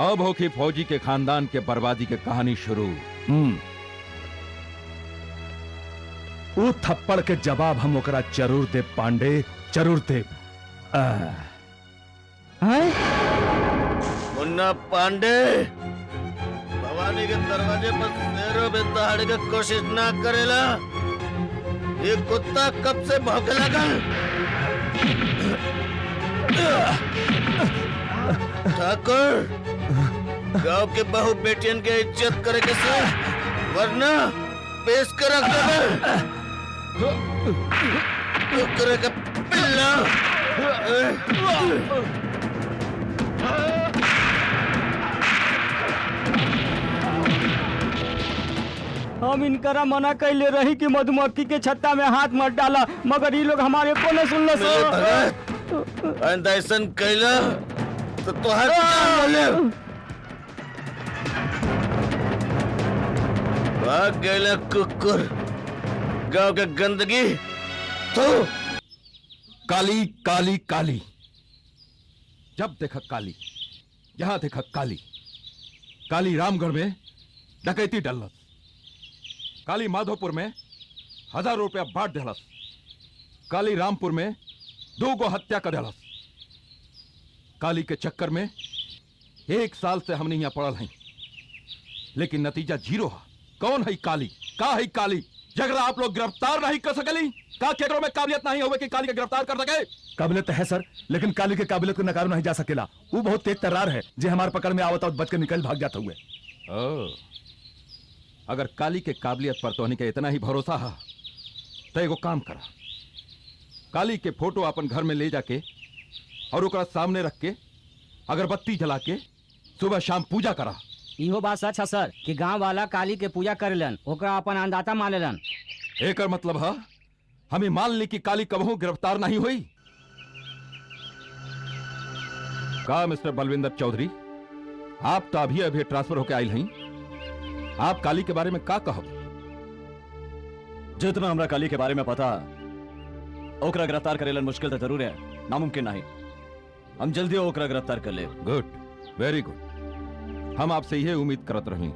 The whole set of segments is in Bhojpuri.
अब होगी फौजी के खानदान के बर्बादी की कहानी शुरू। वो थप्पड़ के जवाब हम ओकरा जरूर दे पांडे, जरूर दे। मुन्ना पांडे, भवानी के दरवाजे पर शेरों में दहाड़े की कोशिश ना करेला। ये कुत्ता कब से भौंके लगा? ठाकुर, गांव के बहू बेटियन के इज्जत करे कैसे, वरना पेश कर रख देवे। करे का पिल्ला। हम इनकरा मना कैले रही कि मधुमक्खी के छत्ता में हाथ मत डाला, मगर ये लोग हमारे को न सुन ऐसा कैला तो तोहर जान ले। भाग गया कुकुर, गांव के गंदगी तो काली काली काली, जब देखा काली, यहां देखा काली। काली रामगढ़ में डकैती डलस, काली माधोपुर में 1000 रुपया बांट दिलस, काली रामपुर में 2 गो हत्या कर दिलस। काली के चक्कर में 1 साल से हमने यहां पड़ल हैं, लेकिन नतीजा 0 है। कौन है काली? का है काली? जगरा आप लोग गिरफ्तार नहीं कर सकली? का केकरो में काबिलियत नहीं होवे कि काली के गिरफ्तार कर सके? काबिलियत है सर, लेकिन काली के काबिलियत को नकारा नहीं जा सकेला। वो बहुत तेज तर्रार है, जे हमारे पकड़ में आवत और बच के निकल भाग जाता हुए। अगर काली के काबिलियत पर तोहनी के इतना ही भरोसा है तो एगो काम करा, काली के फोटो अपन घर में ले जाके और ओकरा सामने रख के अगरबत्ती जला के सुबह शाम पूजा करा। इहो बात सच है सर कि गांव वाला काली के पूजा करेलन, ओकरा अपन अन्नदाता मानेलन। एकर मतलब है हमें मान ली कि काली कबहू गिरफ्तार नहीं हुई। का मिस्टर बलविंदर चौधरी, आप तो अभी अभी ट्रांसफर होके आयल हैं, आप काली के बारे में का कहब? जितना हमरा काली के बारे में पता, ओकरा गिरफ्तार करेलन मुश्किल तो जरूर है, नामुमकिन नहीं। हम जल्दी ओकरा गिरफ्तार कर ले। Good, very good. हम आपसे यह उम्मीद करत रही।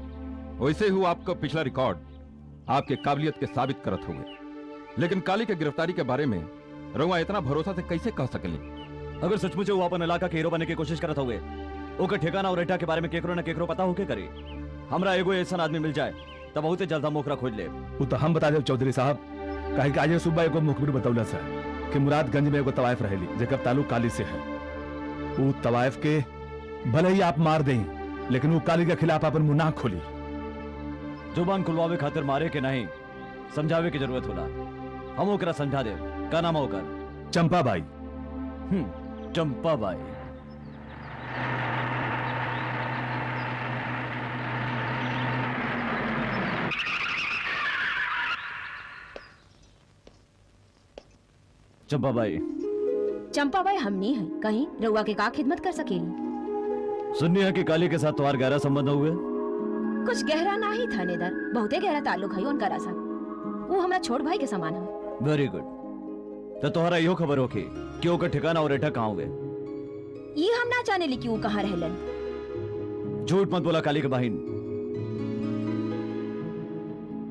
वैसे ही आपका पिछला रिकॉर्ड आपके काबिलियत के साबित करत हुए, लेकिन काली के गिरफ्तारी के बारे में रउआ इतना भरोसा से कैसे कह सकली? अगर सचमुच वो अपन इलाका के हीरो बनने की कोशिश करत हुए, ओकर ठिकाना और रेटा के बारे में केकरो न केकरो पता होके करे। हमरा एगो ऐसा आदमी मिल जाए तब बहुत जल्द हम ओकरा खोज ले। वो तो हम बता दे चौधरी साहब, कहे कि आज सुबह एगो मुखबिर बतौला सर कि मुरादगंज में एगो तवायफ रहेली जेकर ताल्लुक काली से है। वो तवायफ के भले ही आप मार दें, लेकिन वो काली के खिलाफ अपन मुंह ना खोली। जुबान खुलवावे खातिर मारे के नहीं, समझावे की जरूरत होला। हम ओकरा समझा दे। का नाम होकर? चंपा बाई। चंपा बाई। चंपा बाई। चंपा बाई हमनी है, कहीं रउआ के का खिदमत कर सकेली? सुननी है कि काली के साथ तुम्हारा गहरा संबंध हुए। कुछ गहरा ना ही थानेदार, बहुते गहरा ताल्लुक है उनका साथ। वो हमरा छोट भाई के समान है। Very good. तो तुम्हारा यो खबर होगी कि ओकर ठिकाना और रेठा कहाँ हुए? ये हम ना जाने ली कि वो कहाँ रहलन। झूठ मत बोला काली के बहिन।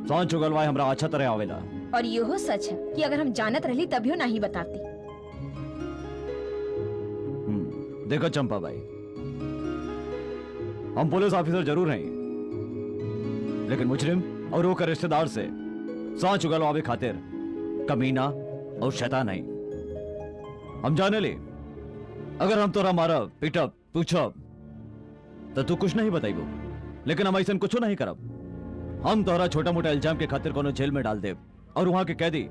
सांच चुगलवाए हमरा अच्छा तरह आवेला। और यो सच है कि अगर हम जानत रहली तभियो नहीं बताती। देखो चंपा बाई, हम पुलिस ऑफिसर जरूर हैं, लेकिन मुजरिम और ओकर रिश्तेदार से सांच चुगलवावे खातिर कमीना और शैतान नहीं। हम जाने ले, अगर हम तोरा मारा पीटब पूछब तो तू कुछ नहीं बताइबो, लेकिन हम ऐसा कुछ नहीं करब। हम तोरा छोटा मोटा इल्जाम के खातिर कोनो जेल में डाल देब और वहां के कैदी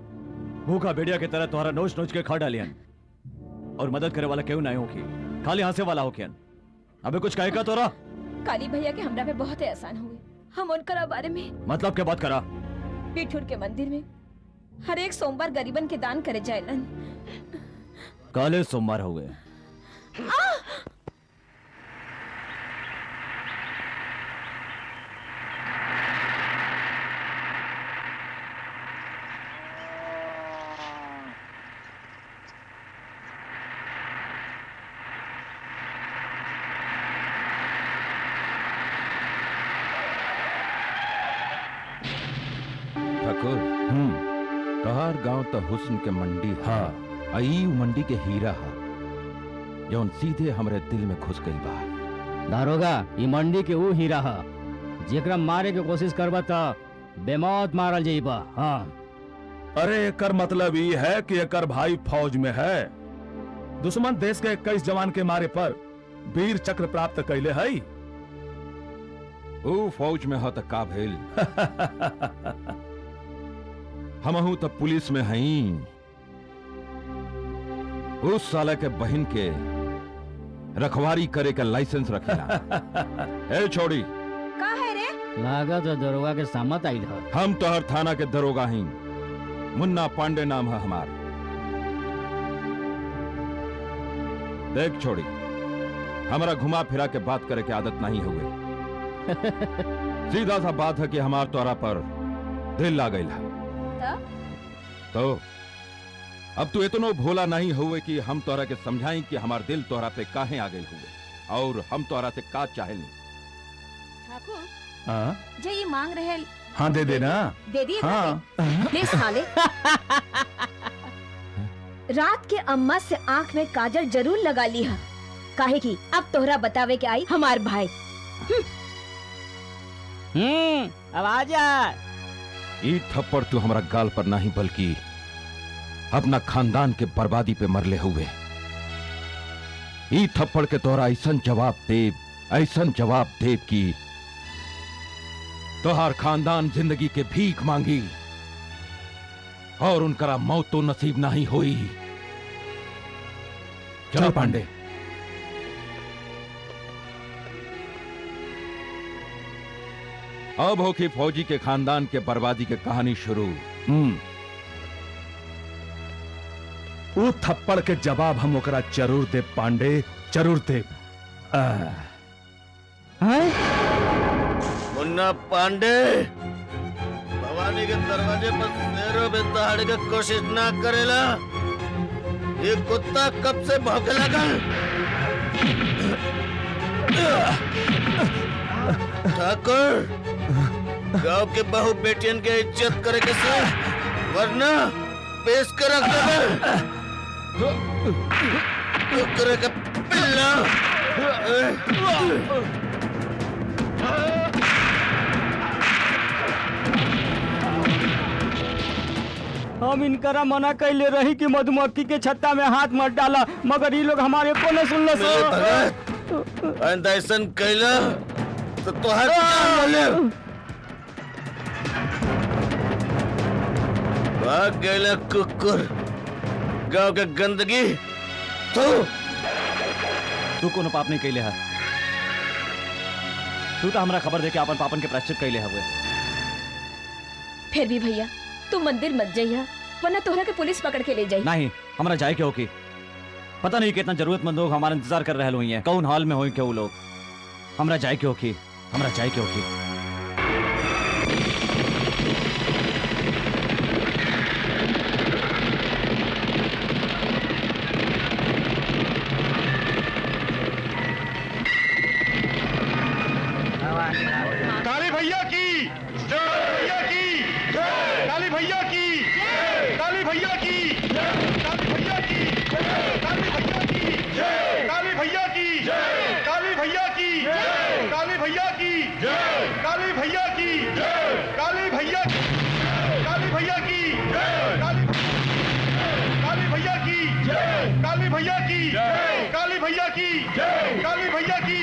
भूखा भेड़िया की तरह तोहरा नोच नोच के खा डालियन, और मदद करे वाला क्यों नहीं होगी, खाली हंसे वाला होकियन। अबे कुछ कहेगा तोरा? काली भैया के हमरा पे बहुत एहसान हुए। हम उनका बारे में मतलब क्या बात करा? पीठुर के मंदिर में हर एक सोमवार गरीबन के दान करे जाएलन। काले सोमवार हुए। ठाकुर तोहार गांव तो हुस्न के मंडी है। हाँ आई मंडी के हीरा है जौन सीधे हमरे दिल में घुस गई बा। दारोगा ई मंडी के वो हीरा है जेकरा मारे के कोशिश करबा त बेमौत मारल जाइबा। हाँ अरे एकर मतलब ये है कि एकर भाई फौज में है। दुश्मन देश के 21 जवान के मारे पर वीर चक्र प्राप्त कैले है। ओ फौज में हो तो का भेल हमहू तो पुलिस में हई। उस साले के बहन के रखवारी करे का लाइसेंस रखेला। ए छोड़ी का है रे? लागत दरोगा के सामत आइल है। हम तो हर थाना के दरोगा ही। मुन्ना पांडे नाम है हमार। देख छोड़ी हमारा घुमा फिरा के बात करे की आदत नहीं हुई। सीधा सा बात है कि हमार तोरा पर दिल ला गई तो अब तू इतनो भोला नहीं हुए कि हम तोरा के समझाई कि हमार दिल तोरा पे काहे आ गई हुए और हम तोरा से का चाहे। ठाकुर हाँ जे ये मांग रहे हाँ दे देना। दे दिए हाँ ले साले। रात के अम्मा से आंख में काजल जरूर लगा ली है काहे की अब तोहरा बतावे के आई हमार भाई। अब आ जा। ई थप्पड़ तू हमारा गाल पर नहीं बल्कि अपना खानदान के बर्बादी पे मरले हुए। ई थप्पड़ के तोरा ऐसन जवाब देव की तोहार खानदान जिंदगी के भीख मांगी और उनका मौत तो नसीब नहीं हुई। चलो पांडे। अब हो कि फौजी के खानदान के बर्बादी की कहानी शुरू। वो थप्पड़ के जवाब हम ओकरा जरूर दे पांडे, जरूर दे। मुन्ना पांडे भवानी के दरवाजे पर शेरों पे दहाड़ के कोशिश ना करेला। ये कुत्ता कब से भौंके लगा। ठाकुर गांव के बहू बेटियन के इज्जत करे के से वरना पेश कर रख करे के पिल्ला। हम इनकरा मना कैले रही कि मधुमक्खी के छत्ता में हाथ मत डाला मगर ये लोग हमारे को न सुन ले। ऐसा कैला तो तोहर जान ले। भाग गए कुकुर गांव के गंदगी। तू कोनो पाप नहीं कैले है। तू तो हमरा खबर दे के अपन पापन के प्रायश्चित कैले हुए। फिर भी भैया तू मंदिर मत जाइया वरना तोहरा के पुलिस पकड़ के ले जाई। नहीं हमरा जाए के होगी। पता नहीं कितना जरूरतमंद लोग हमारा इंतजार कर रहे हुई हैं। कौन हाल में हो क्या वो लोग। हमरा जाए के होगी। हमरा जाए के होगी। काली भैया की भैया की काली भैया की काली भैया की काली भैया की काली भैया की काली भैया की काली भैया की काली भैया की काली भैया की काली भैया काली भैया की काली भैया की काली भैया की काली भैया की काली भैया की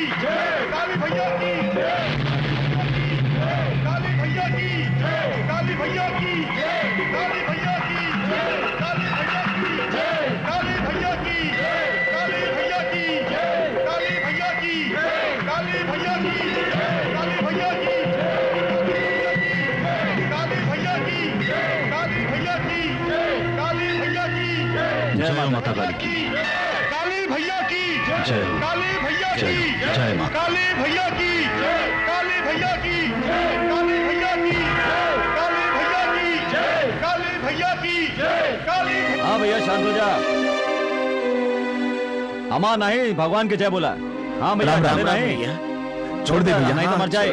काली भैया की काली भैया की काली भैया की काली भैया की काली भैया की काली भैया की काली भैया की काली भैया की काली भैया की काली भैया की काली भैया की काली भैया की काली भैया की जय मां माता काली की। काली भैया की जय। काली भैया की जय मां। काली भैया की काली भैया की काली भैया की काली भैया की काली भैया की काली। हाँ भैया शांत हो जा। अमा नहीं भगवान के जय बोला। हाँ भैया राम राम नहीं भैया छोड़ दे भैया। नहीं तो मर जाए।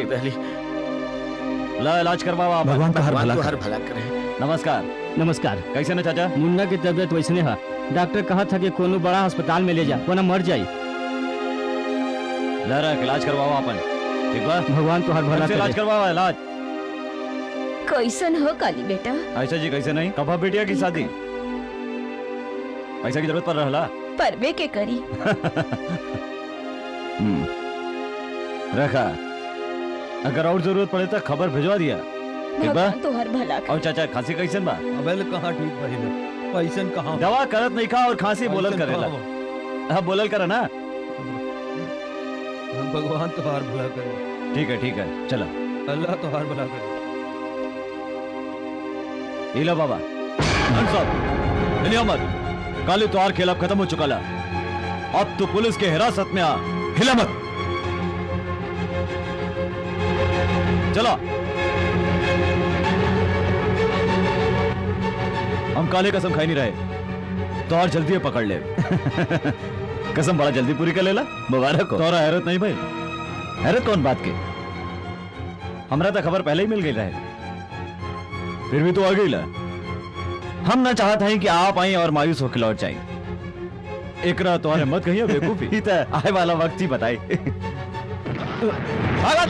ला इलाज करवाओ आप। भगवान का हर भगवान भला तो करे। हर भला करे। नमस्कार। नमस्कार। कैसे ना चाचा? मुन्ना की तबीयत वैसने है, डॉक्टर कहा था कि कोनो बड़ा अस्पताल में ले जा वरना मर जाई। ला रहा इलाज करवाओ अपन, ठीक बा? भगवान तो हर भला कैसे इलाज करे। करवाओ इलाज? कैसन हो काली बेटा? ऐसा जी कैसे नहीं, कब है बेटिया की शादी? पैसा की जरूरत पड़ रहा? परवे के करी। रखा, अगर और जरूरत पड़े तो खबर भिजवा दिया, ठीक बा? भगवान तो हर भला करे। और चाचा खांसी कैसन बा? अबेल कहाँ ठीक भइल, पैसन कहाँ? दवा करत नहीं खा और खांसी बोलल पैसन करेला। कहाँ बा? हाँ बोलल करे ना। भगवान तो हर भला करे। ठीक है चला। अल्लाह तो हर भला करे। इला बाबा सब हिलिया मत, काली त्योहार खेल अब खत्म हो चुका ला, अब तो पुलिस के हिरासत में आ। हिला मत। चला, हम काले कसम खाई नहीं रहे, त्योहार जल्दी पकड़ ले। कसम बड़ा जल्दी पूरी कर लेला, मुबारक हो। तोरा हैरत नहीं भाई? हैरत कौन बात के? हमरा तो खबर पहले ही मिल गई रहे, फिर भी तो आ गई ला। हम ना चाहते हैं कि आप आए और मायूस होकर लौट जाए। एकरा तुम्हारे मत कहिए बेवकूफी, आए वाला वक्त ही बताई। भागत!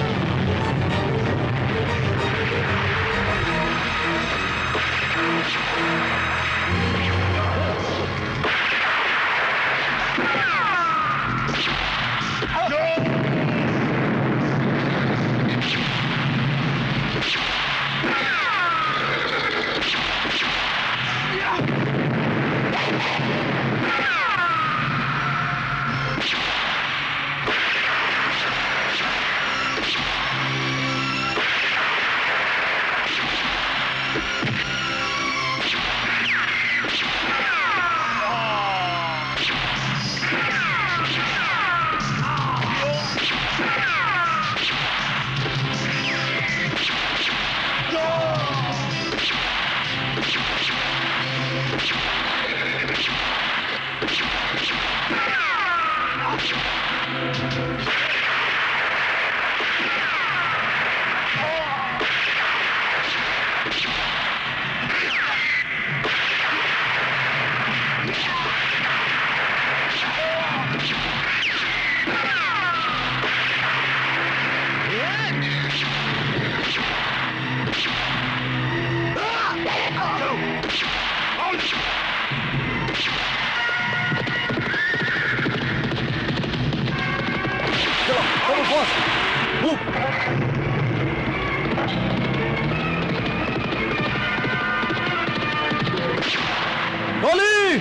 गोली!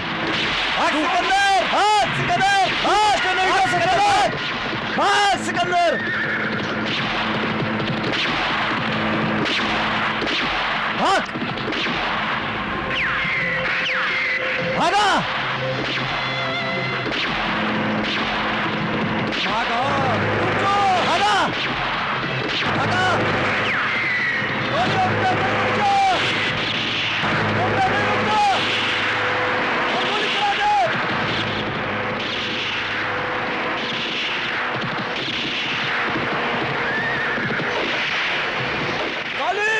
भाग सिकंदर! भाग सिकंदर! भाग के नहीं जा सिकंदर! भाग सिकंदर! भाग! भागा! भागा! रुको! भागा! भागा! गोली अपने पे रुको! अपने पे रुको! गोली चला दे! गोली!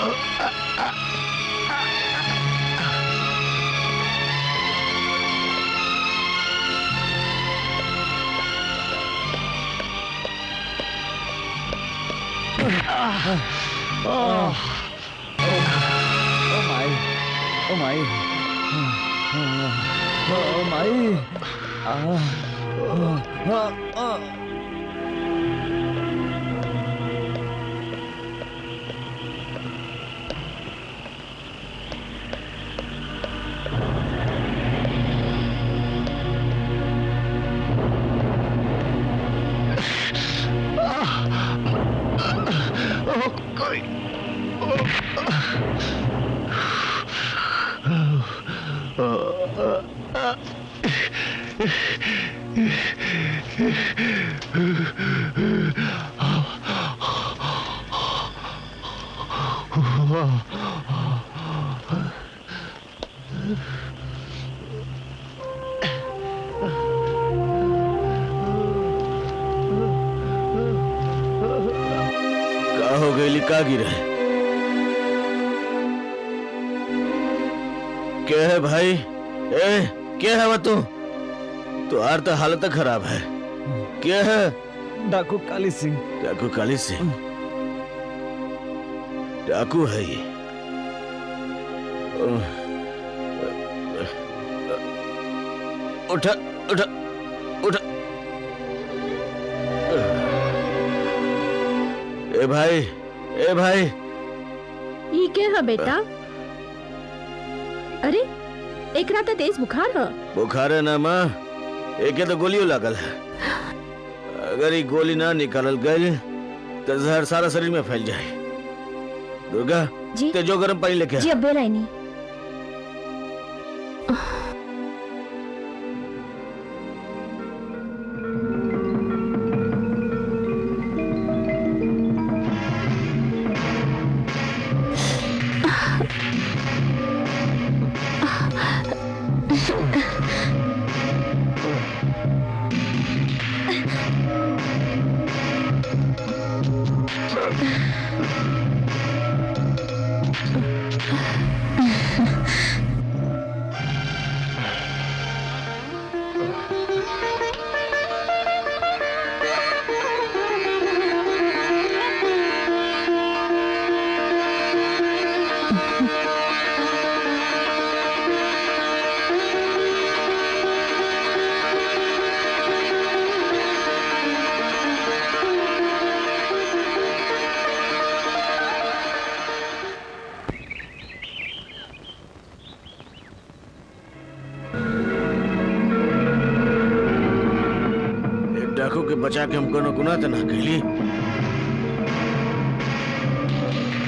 Oh my. Oh my. का हो गई का गिरे क्या है भाई ए क्या है वो तू आर तो हालत खराब है क्या है डाकू काली सिंह। डाकू काली सिंह डाकू है ये उठा उठा उठा ए भाई ये क्या है बेटा? अरे एक रात तेज बुखार है। बुखार है ना माँ एक तो गोलियों लागल है अगर ये गोली ना निकालल गई तो जहर सारा शरीर में फैल जाए। दुर्गा जी ते जो गर्म पानी लेके आ। जी अब बेला नहीं। डाकू के बचा के हम कोनो गुनाह तो ना कैली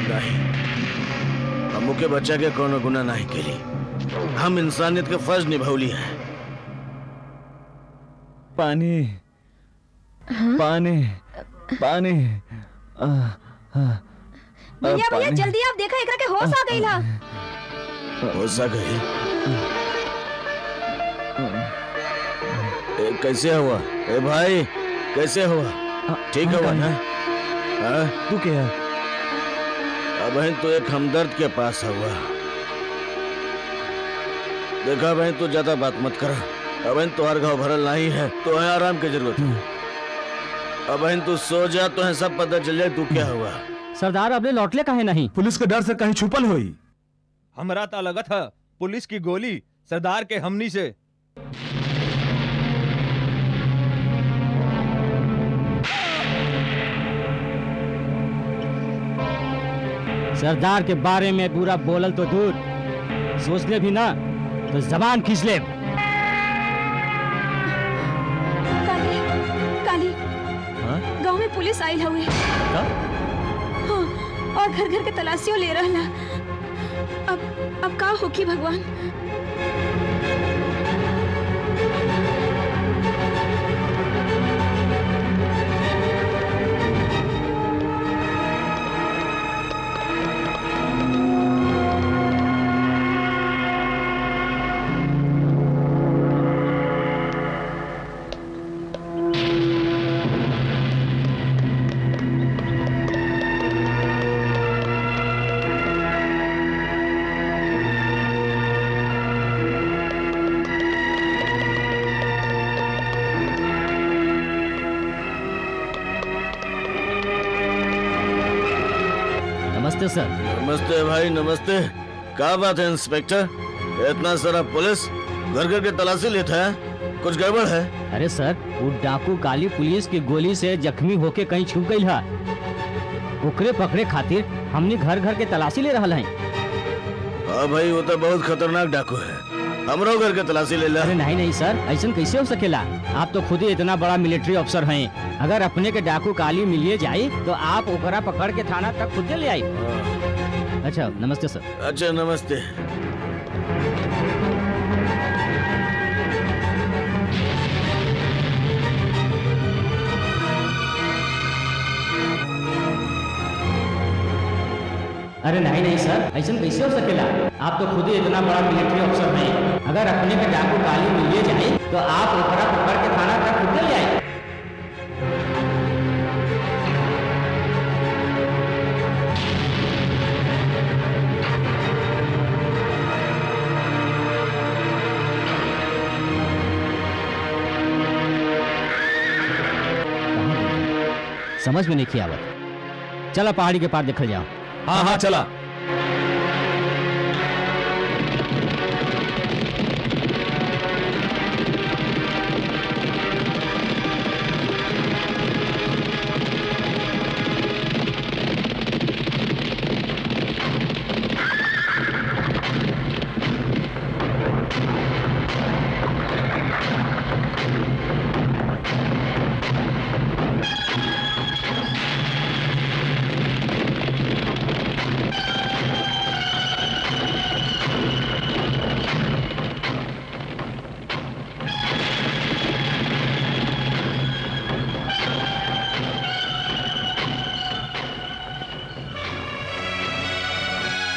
नहीं हम के बचा के कोनो गुनाह नहीं कैली हम इंसानियत के फर्ज निभौली है। पानी पानी पानी भैया भैया जल्दी आप देखा एकरा के होश आ गई ला। हो सके कैसे हुआ ए भाई कैसे हुआ ठीक हुआ ना हाँ? तू क्या है? अब बहन तो एक हमदर्द के पास हुआ देखा बहन तू ज्यादा बात मत करा अब बहन तुम्हार घाव भरल नहीं है तो है आराम की जरूरत है। अब बहन तू सो जा तो है सब पता चल जाए तू क्या हुआ। सरदार अबले लौटले काहे नहीं? पुलिस के डर से कहीं छुपल हुई। हमरा ता लगत है पुलिस की गोली सरदार के हमनी से। सरदार के बारे में बुरा बोलल तो दूर, सोच ले भी ना तो जबान खींच ले। काली काली गांव में पुलिस आई हुई हाँ, और घर घर के तलाशियों ले रहा। अब का होगी भगवान। नमस्ते सर। नमस्ते भाई नमस्ते। क्या बात है इंस्पेक्टर, इतना सारा पुलिस घर घर के तलाशी लेता है, कुछ गड़बड़ है? अरे सर, वो डाकू काली पुलिस की गोली से जख्मी होके कहीं छुप गई है। ओकरे पकड़े खातिर हमने घर घर के तलाशी ले रहा है। हाँ भाई, वो तो बहुत खतरनाक डाकू है, हमरो घर के तलाशी ले ला। अरे नहीं नहीं सर, ऐसा कैसे हो सकेला? आप तो खुद ही इतना बड़ा मिलिट्री अफसर हैं। अगर अपने के डाकू काली मिलिए जाए तो आप ओकरा पकड़ के थाना तक खुद ले आई। अच्छा नमस्ते सर। अच्छा नमस्ते। अरे नहीं नहीं सर, ऐसा कैसे हो सकेला? आप तो खुद ही इतना बड़ा मिलिट्री अफसर हैं। अगर अपने के डाकू काली मिलिए जाए तो आप ओकरा पकड़ के थाना तक खुद ले आए। समझ में नहीं किया आवत। चला पहाड़ी के पार देखल जाओ। हाँ हाँ चला।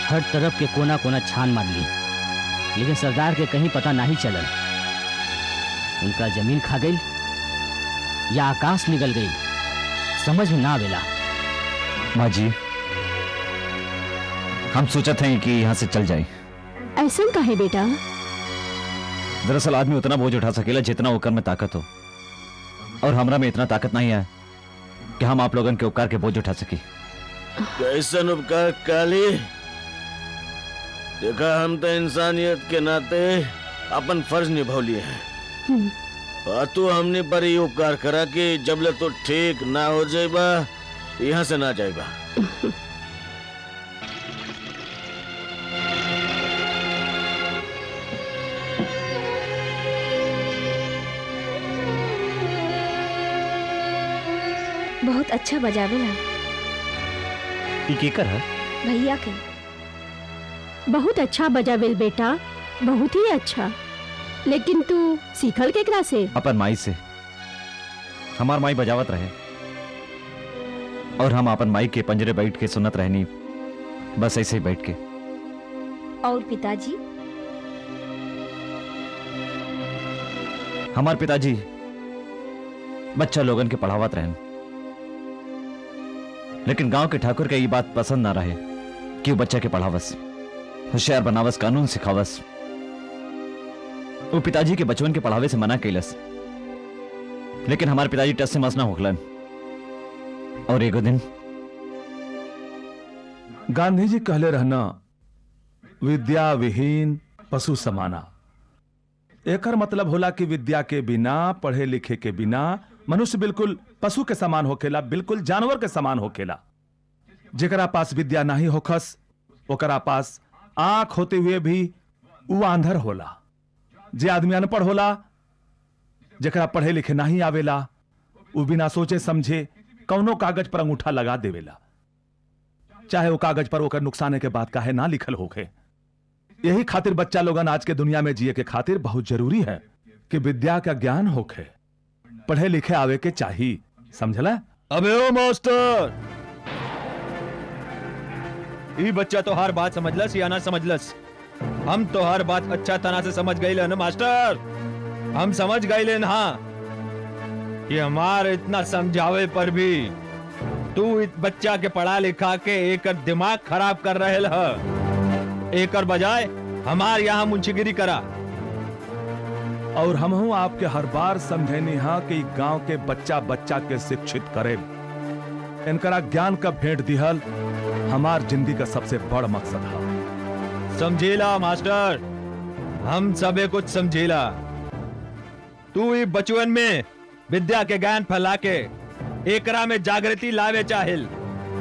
हर तरफ के कोना कोना छान मार ली, लेकिन सरदार के कहीं पता नहीं चलल। उनका जमीन खा गई या आकाश निकल गई, समझ में ना आवेला। माँ जी, हम सोचा थे कि यहाँ से चल जाए। ऐसा का है बेटा? दरअसल आदमी उतना बोझ उठा सकेला जितना ओकर में ताकत हो, और हमरा में इतना ताकत नहीं है कि हम आप लोगन के उपकार के बोझ उठा सकी। कैसन उपकार काली? देखा, हम तो इंसानियत के नाते अपन फर्ज निभौलिए हैं, और तू हमने पर ही उपकार करा कि जबले तो ठीक ना हो जाएगा यहाँ से ना जाएगा। बहुत अच्छा बजावेला। ई केकर है? भैया के। बहुत अच्छा बजावेल बेटा, बहुत ही अच्छा। लेकिन तू सीखल केकरा से? अपन माई से। हमार माई बजावत रहे और हम अपन माई के पंजरे बैठ के सुनत रहनी, बस ऐसे ही बैठ के। और पिताजी? हमार पिताजी बच्चा लोगन के पढ़ावत रहन, लेकिन गांव के ठाकुर के ये बात पसंद ना रहे कि वो बच्चा के पढ़ावस, होशियार बनावस, कानून सिखावस। वो पिताजी के बचपन के पढ़ावे से मना कैलस, लेकिन हमारे पिताजी टस से मस ना होखलन। और एगो दिन गांधी जी कहले रहना, विद्या विहीन पशु समाना। एकर मतलब होला कि विद्या के बिना, पढ़े लिखे के बिना मनुष्य बिल्कुल पशु के समान होखेला, बिल्कुल जानवर के समान होखेला। जेकरा पास विद्या नहीं होखस, ओकरा पास आंख होते हुए भी वो आंधर होला। जे आदमी अनपढ़ होला, जेकरा पढ़े लिखे नहीं आवेला, वो बिना सोचे समझे कौनो कागज पर अंगूठा लगा देवेला, चाहे वो कागज पर ओकर नुकसाने के बाद काहे ना लिखल होखे। यही खातिर बच्चा लोगन आज के दुनिया में जिए के खातिर बहुत जरूरी है कि विद्या का ज्ञान होखे, पढ़े लिखे आवे के चाहिए, समझला? अबे ओ मास्टर, ये बच्चा तो हर बात समझलस या ना समझलस? हम तो हर बात अच्छा तरह से समझ गए ना मास्टर। हम समझ गए ना कि हमारे इतना समझावे पर भी तू इस बच्चा के पढ़ा लिखा के एक दिमाग खराब कर रहे है। एकर बजाय हमार यहाँ मुंशीगिरी करा। और हम हूं आपके हर बार समझेनी हा कि गांव के बच्चा बच्चा के शिक्षित करे, इनकरा ज्ञान का भेंट दिहल हमार जिंदगी का सबसे बड़ मकसद है। समझेला मास्टर, हम सबे कुछ समझेला। तू ही बचपन में विद्या के ज्ञान फैला के एकरा में जागृति लावे चाहिल,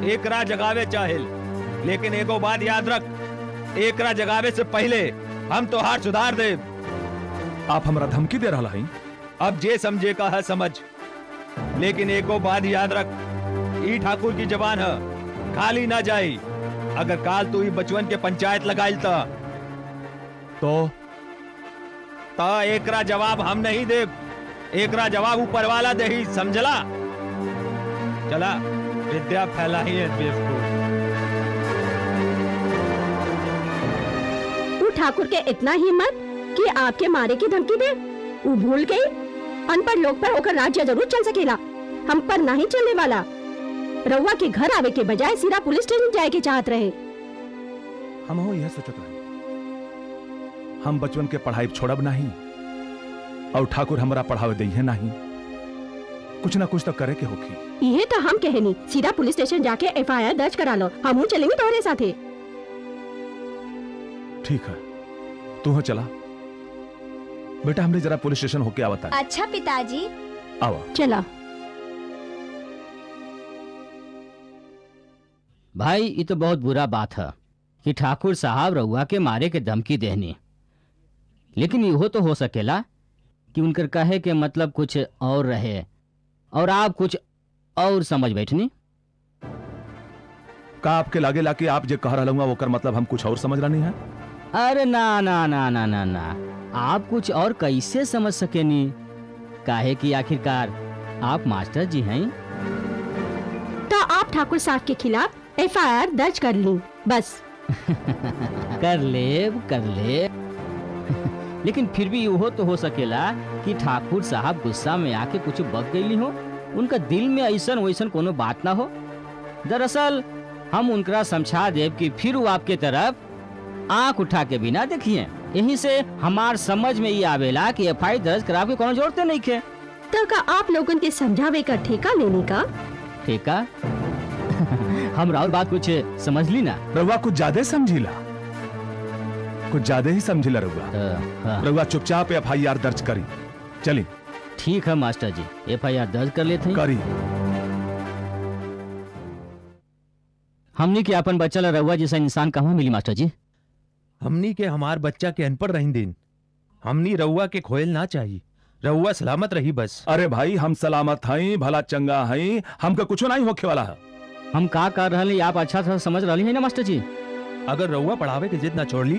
एकरा जगावे चाहिल। लेकिन एगो बात याद रख, एकरा जगावे से पहले हम तो हार सुधार दे। आप हमरा धमकी दे रहा है? अब जे समझे का है समझ, लेकिन एको बात याद रख, ई ठाकुर की जबान है, खाली ना जाई। अगर काल तू ही बचपन के पंचायत लगाइल तो एकरा जवाब हम नहीं दे, एकरा जवाब ऊपर वाला दे ही, समझला? चला विद्या फैला ही है बेवकूफ। तू ठाकुर के इतना हिम्मत कि आपके मारे की धमकी दे? वो भूल गई अनपढ़ लोग पर होकर राज्य जरूर चल सकेला, हम पर नहीं चलने वाला। रउआ के घर आवे के बजाय सीधा पुलिस स्टेशन जाए के चाहत रहे। हम हो यह सोचत रहे, हम बचपन के पढ़ाई छोड़ब नहीं और ठाकुर हमरा पढ़ावे दे नहीं। कुछ ना कुछ तो करे के होखी। ये तो हम कहनी, सीधा पुलिस स्टेशन जाके FIR दर्ज करा लो, हम चलेंगे तुम्हारे साथे। ठीक है, तू हो चला। बेटा हमने जरा पुलिस स्टेशन होके आवता है। अच्छा पिताजी। आवा। चला। भाई ये तो बहुत बुरा बात है कि ठाकुर साहब रउआ के मारे के धमकी देहनी, लेकिन यहो तो हो सकेला कि उनकर कहे के मतलब कुछ और रहे और आप कुछ और समझ बैठनी। का आपके लागे ला कि आप जो कह रहा हूँ वो मतलब हम कुछ और समझ रहा नहीं है? अरे ना ना ना ना ना ना, आप कुछ और कैसे समझ सकेनी? काहे कि आखिरकार आप मास्टर जी हैं। तो आप ठाकुर साहब के खिलाफ FIR दर्ज कर ली बस। कर ले लेकिन फिर भी वो तो हो सकेला कि ठाकुर साहब गुस्सा में आके कुछ बक गई हो, उनका दिल में ऐसन वैसन कोनो बात ना हो। दरअसल हम उनकरा समझा देव कि फिर वो आपके तरफ आंख उठा के बिना देखिए। यहीं से हमार समझ में ये आवेला कि FIR दर्ज करा के कोनो जोड़ते नहीं खे। तो का आप लोगन के समझावे का ठेका लेने का? ठेका? हम राहुल बात कुछ समझ ली ना? रउआ कुछ ज्यादा समझीला, कुछ ज्यादा ही समझीला रउआ। हाँ। रउआ चुपचाप FIR दर्ज करी। चली। ठीक है मास्टर जी, FIR दर्ज कर लेते हैं। करी। हमनी के अपन बच्चा ला रउआ जैसा इंसान कहाँ मिली मास्टर जी? हमनी के हमार बच्चा के अनपढ़ रही दिन, हमनी रउआ के खोयल ना चाहिए, रउआ सलामत रही बस। अरे भाई हम सलामत हई, भला चंगा हई, हमका कुछ नहीं होखे वाला है। हम का कर रहे आप अच्छा से समझ रही है ना मास्टर जी? अगर रउआ पढ़ावे के जिद ना छोड़ ली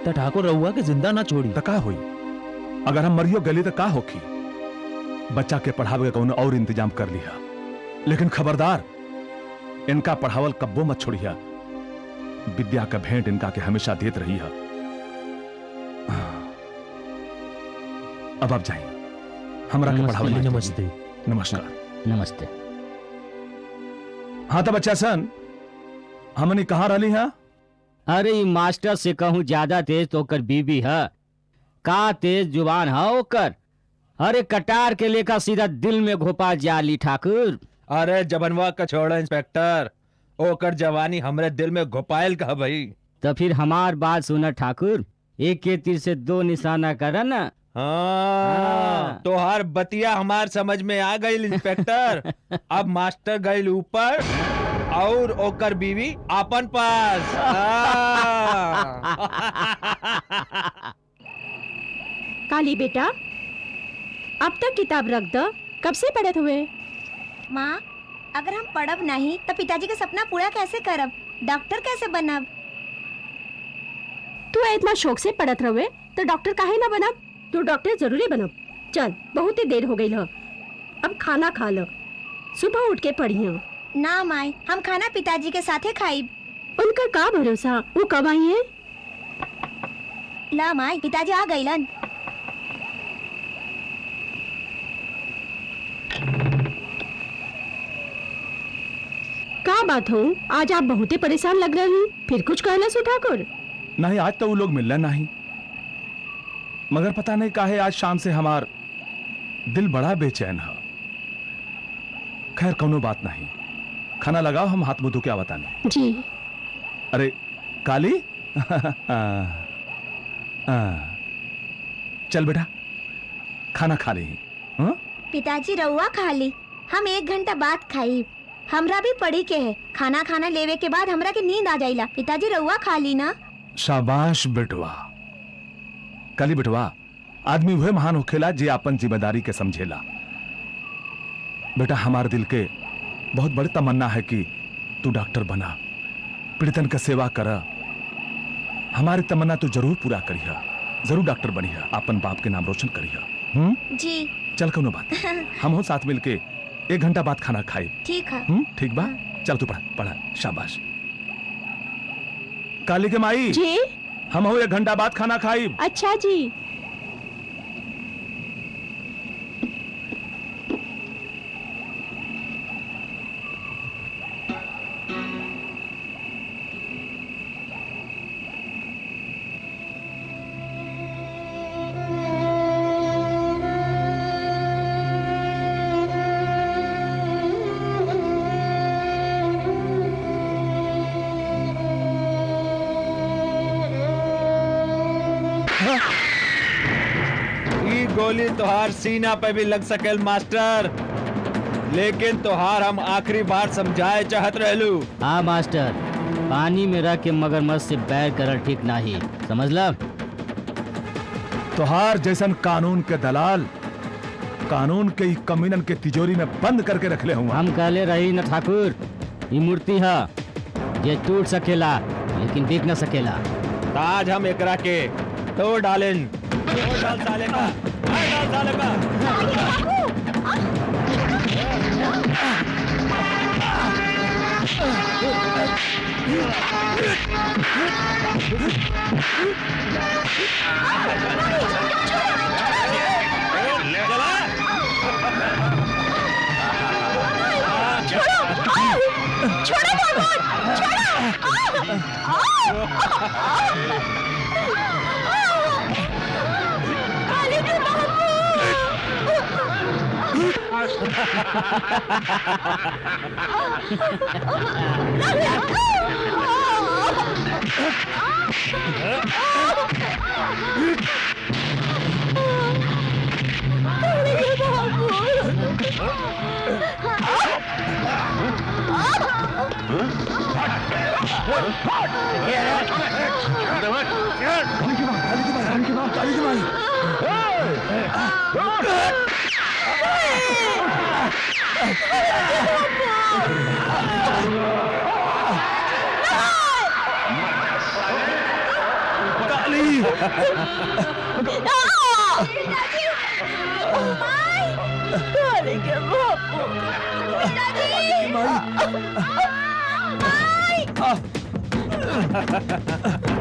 तो ठाकुर रउआ के जिंदा ना छोड़ी तो का हुई? अगर हम मरियो गली तो का होखी? बच्चा के पढ़ावे का और इंतजाम कर लिया, लेकिन खबरदार इनका पढ़ावल कब्बो मत छोड़िया। विद्या का भेंट इनका के हमेशा देत रही है। अब आप जाइए, हमरा के पढ़ावे। नमस्ते। नमस्कार। नमस्ते। हाँ तो बच्चा सन, हमने कहाँ रही है? अरे ये मास्टर से कहूँ ज्यादा तेज तो ओकर बीबी है। का तेज जुबान है ओकर। अरे कटार के लेकर सीधा दिल में घोपा जाली ठाकुर। अरे जबनवा का छोड़ा इंस्पेक्टर, ओकर जवानी हमरे दिल में घोपायल का भाई। तो फिर हमार बात सुना ठाकुर, एक के तीर से दो निशाना करा ना। हाँ, तो हर बतिया हमार समझ में आ गई इंस्पेक्टर। अब मास्टर गई ऊपर और ओकर बीवी अपन पास। काली बेटा, अब तक किताब रख दो, कब से पढ़त हुए? माँ, अगर हम पढ़ब नहीं तो पिताजी का सपना पूरा कैसे करब? डॉक्टर कैसे बनब? तू इतना शौक से पढ़त रहे तो डॉक्टर काहे ना बनब? तू डॉक्टर जरूरी बनब। चल, बहुत ही देर हो गई है, अब खाना खा लो, सुबह उठ के पढ़ियो। ना माई, हम खाना पिताजी के साथे खाइब। उनका का भरोसा, वो कब आई है? ला माई, पिताजी आ गईलन। का बात हो, आज आप बहुत ही परेशान लग रहे हैं, फिर कुछ कहना सु ठाकुर? नहीं, आज तो वो लोग मिलना नहीं, मगर पता नहीं काहे आज शाम से हमार दिल बड़ा बेचैन है। खैर कोनो बात नहीं, खाना लगाओ, हम हाथ मुंह धो के आवतानी। जी। अरे काली चल बेटा खाना खा ले। हाँ? पिताजी रउआ खा ली, हम 1 घंटा बाद खाई। हमरा भी पड़ी के है, खाना खाना लेवे के बाद हमरा के नींद आ जाइला। पिताजी रउआ खा ली ना। शाबाश बेटवा। काली बेटवा, आदमी वह महान होखेला जे अपन जिम्मेदारी के समझेला। बेटा हमारे दिल के बहुत बड़ी तमन्ना है कि तू डॉक्टर बना, पीड़ितन का सेवा करा। हमारी तमन्ना तू जरूर पूरा करिया, जरूर डॉक्टर बनिया, अपन बाप के नाम रोशन करिया। जी चल कौनो बात हम हो साथ मिलके 1 घंटा बाद खाना खाई। ठीक है। ठीक बा। चल तू पढ़ा। शाबाश। काली के माई जी हम हो 1 घंटा बाद खाना खाई। अच्छा जी। ई गोली तोहार सीना पे भी लग सकेल मास्टर, लेकिन तोहार हम आखिरी बार समझाए चाहत रहलू। हाँ मास्टर, पानी में रह के मगरमच्छ से बैर करल ठीक नहीं, समझला? तोहार जैसन कानून के दलाल कानून के कमीनन के तिजोरी में बंद करके रखले हुआ। हम कहले रही न ठाकुर, ये मूर्ति है जे टूट सकेला लेकिन बिक न सकेला। आज हम एकरा के तोड़ डालें। तोड़ डाल साले का, मार डाल साले का।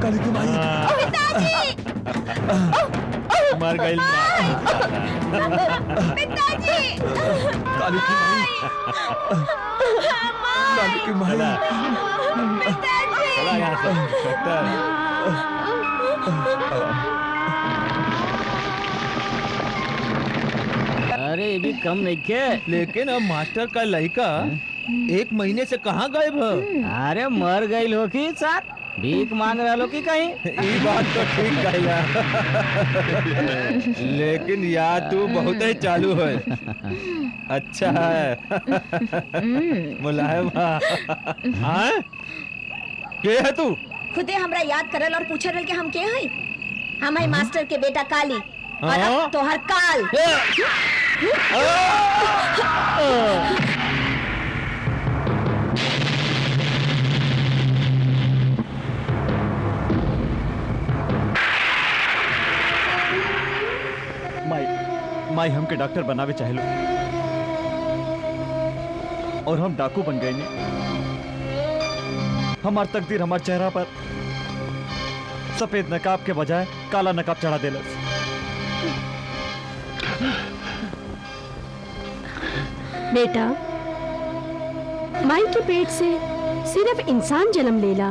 काली की माई मर गई। काली की माई काली की माई चला यहाँ से डॉक्टर। अरे ये भी कम नहीं के। लेकिन अब मास्टर का लड़का 1 महीने से कहाँ गायब है? अरे मर गई हो कि साथ भीख मांग रहा लो कि कहीं। ये बात तो ठीक कहला, लेकिन यार तू बहुत ही चालू है। अच्छा है मुलायम। हाँ के है तू? खुदे हमरा याद करल और पूछल कि हम के हई। हम हई मास्टर के बेटा काली और अब तोहर काल। माई हमके डॉक्टर बनावे चाहे लो और हम डाकू बन गए ने। हमार तकदीर हमार चेहरा पर सफेद नकाब के बजाय काला नकाब चढ़ा देलस। बेटा माई के पेट से सिर्फ इंसान जन्म लेला,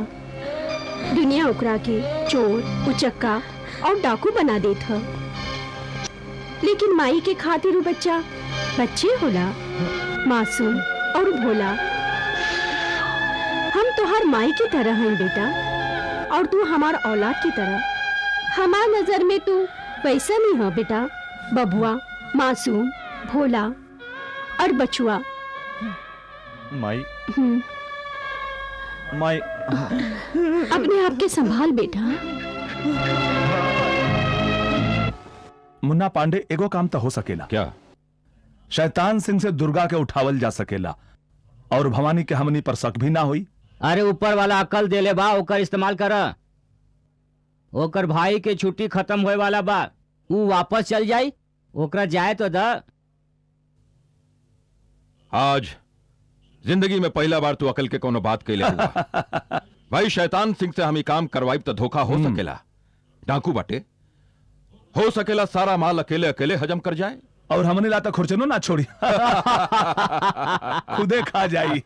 दुनिया उकरा के चोर उचक्का और डाकू बना देत ह। लेकिन माई के खातिर वो बच्चे होला, मासूम और भोला। हम तोहर माई की तरह है बेटा, और तू हमार औलाद की तरह। हमार नजर में तू वैसा नहीं है बेटा, बबुआ, मासूम, भोला और बचुआ। माई हम्म, माई अपने आप के संभाल बेटा। मुन्ना पांडे, एगो काम तो हो सकेला। क्या? शैतान सिंह से दुर्गा के उठावल जा सकेला और भवानी के हमनी पर शक भी ना हुई। अरे ऊपर वाला अकल देले बा, ओकर इस्तेमाल कर। ओकर भाई के छुट्टी खत्म होए वाला बा, ऊ वापस चल जाई, ओकरा जाए तो द। आज जिंदगी में पहला बार तू अकल के कोनो बात कैले हुआ। भाई शैतान सिंह से हम ही काम करवाई तो धोखा हो सकेला। डाकू बाटे, हो सकेला सारा माल अकेले अकेले हजम कर जाए और हमने लाता खुर्चनो ना छोड़ी। खुदे खा जाई।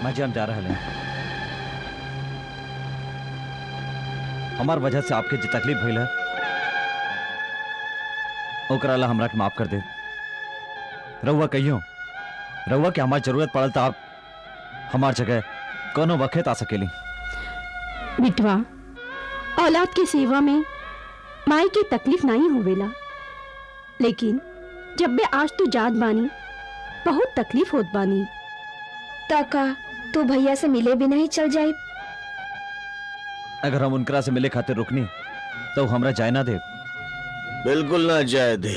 माँ जी हम जा रहे हैं। हमार वजह से आपके जो तकलीफ भइल है ओकरा ला हमरा के माफ कर दे। रउआ कहियो रउआ के हमार जरूरत पड़ल तो आप हमार जगह कोनो वक्त आ सकेली। बिटवा, औलाद के सेवा में माई की तकलीफ नहीं होवेला, लेकिन जब बे आज तू जात बानी बहुत तकलीफ होत बानी। तका तू भैया से मिले भी नहीं चल जाए। अगर हम उनकरा से मिले खातिर रुकनी तो हमरा जाए ना दे। बिल्कुल ना जाए दे।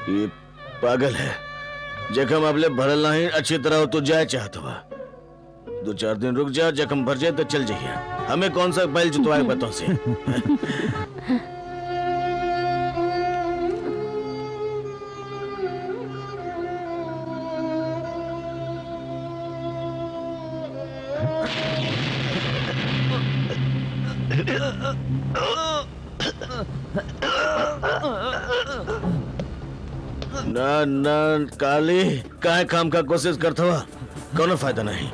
ये पागल है। जखम अबले भरल नहीं अच्छी तरह हो तो जाए चाहत हुआ। 2-4 दिन रुक जा, जखम भर जाए तो चल जाइए। हमें कौन सा बैल जुतवाए बतों से। ना ना काली काहे काम का कोशिश करता हुआ कोनो फायदा नहीं।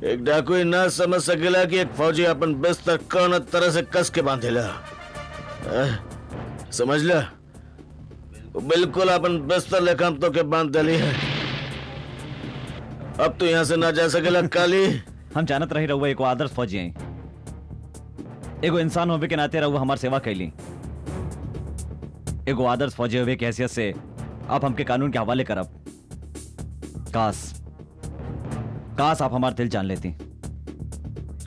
एक डाकू ही ना समझ सकेला कि एक फौजी अपन बिस्तर कौन तरह से कस के बांधेला। समझ ला, बिल्कुल अपन बिस्तर लेकर हम तो के बांध देली है। अब तो यहाँ से ना जा सकेला काली। हम जानत रही रहुआ एगो आदर्श फौजी हैं, एगो इंसान होवे के नाते रहुआ हमार सेवा कैली। एगो आदर्श फौजी होवे की हैसियत से आप हमके कानून के हवाले करब। काश आप हमार दिल जान लेती।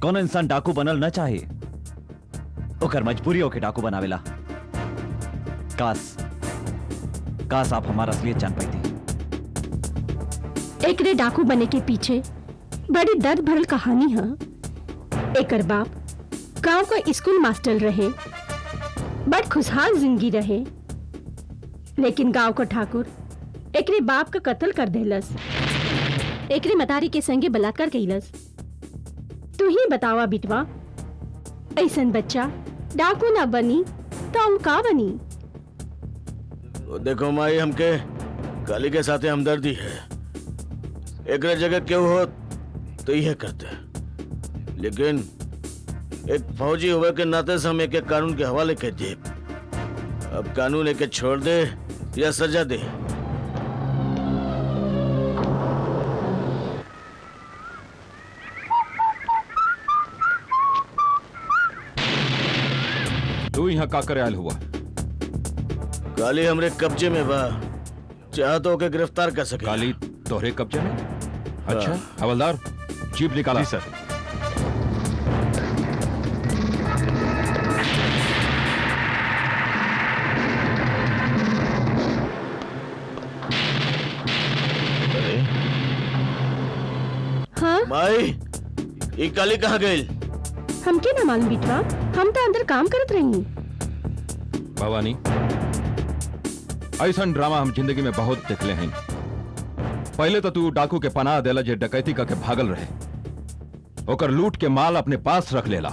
कौन इंसान डाकू बनल न चाहे, ओकर मजबूरी होके डाकू बनावेला। काश आप हमार असलियत जान पाती। एकरे डाकू बने के पीछे बड़ी दर्द भरल कहानी है। एकर बाप गांव का स्कूल मास्टर रहे, बड़ खुशहाल जिंदगी रहे, लेकिन गांव का ठाकुर एकरे बाप का कत्ल कर देलस। एकरे मतारी के संगे बलात्कार कैलस। तू ही बतावा बिटवा, ऐसन बच्चा डाकू ना बनी तो हम का बनी? देखो माई, हमके काली के साथे हमदर्दी है। एक जगह क्यों हो तो यह करते, लेकिन एक फौजी हुए के नाते से हम एक कानून के हवाले कर दिए। अब कानून एक छोड़ दे या सजा दे। तू यहाँ का करे आयल हुआ? काली हमरे कब्जे में बा, चाह तो ओके गिरफ्तार कर सके। काली तोहरे कब्जे में? अच्छा हवलदार, जीप निकाला। जी सर। हाँ, माई, ये काली कहाँ गई? हमके ना मालूम बिटवा, हम तो अंदर काम करत रही। भवानी, ऐसा ड्रामा हम जिंदगी में बहुत देखले हैं। पहले तो तू डाकू के पनाह देला जे डकैती करके भागल रहे, ओकर लूट के माल अपने पास रख लेला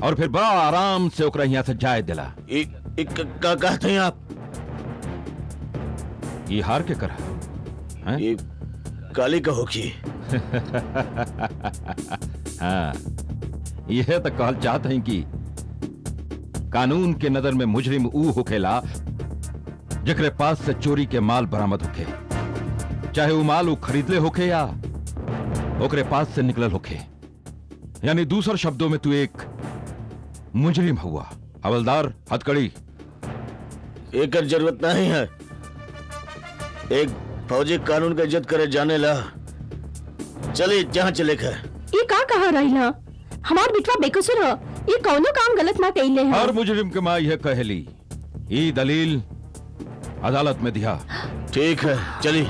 और फिर बड़ा आराम से ओकरा यहाँ से जाए देला। का कहते हैं आप? ये हार के करा हैं? ये काली का होगी। हाँ, यह तो कहल चाहत हैं कि कानून के नजर में मुजरिम ऊ होखेला जकरे पास से चोरी के माल बरामद होखे, चाहे वो माल ऊ खरीदले होखे या ओकरे पास से निकलल होखे। यानी दूसर शब्दों में तू एक मुजरिम हुआ। हवलदार हथकड़ी। एक जरूरत नहीं है। एक फौजी कानून का इज्जत करे जाने ला। चलिए जहाँ चले गए। ये का कहा रहिला? हमार बिटवा बेकसूर है, ये कौनो काम गलत ना कइले है। हर मुजरिम के माँ यह कहली। ई दलील अदालत में दिया। ठीक है, चलिए।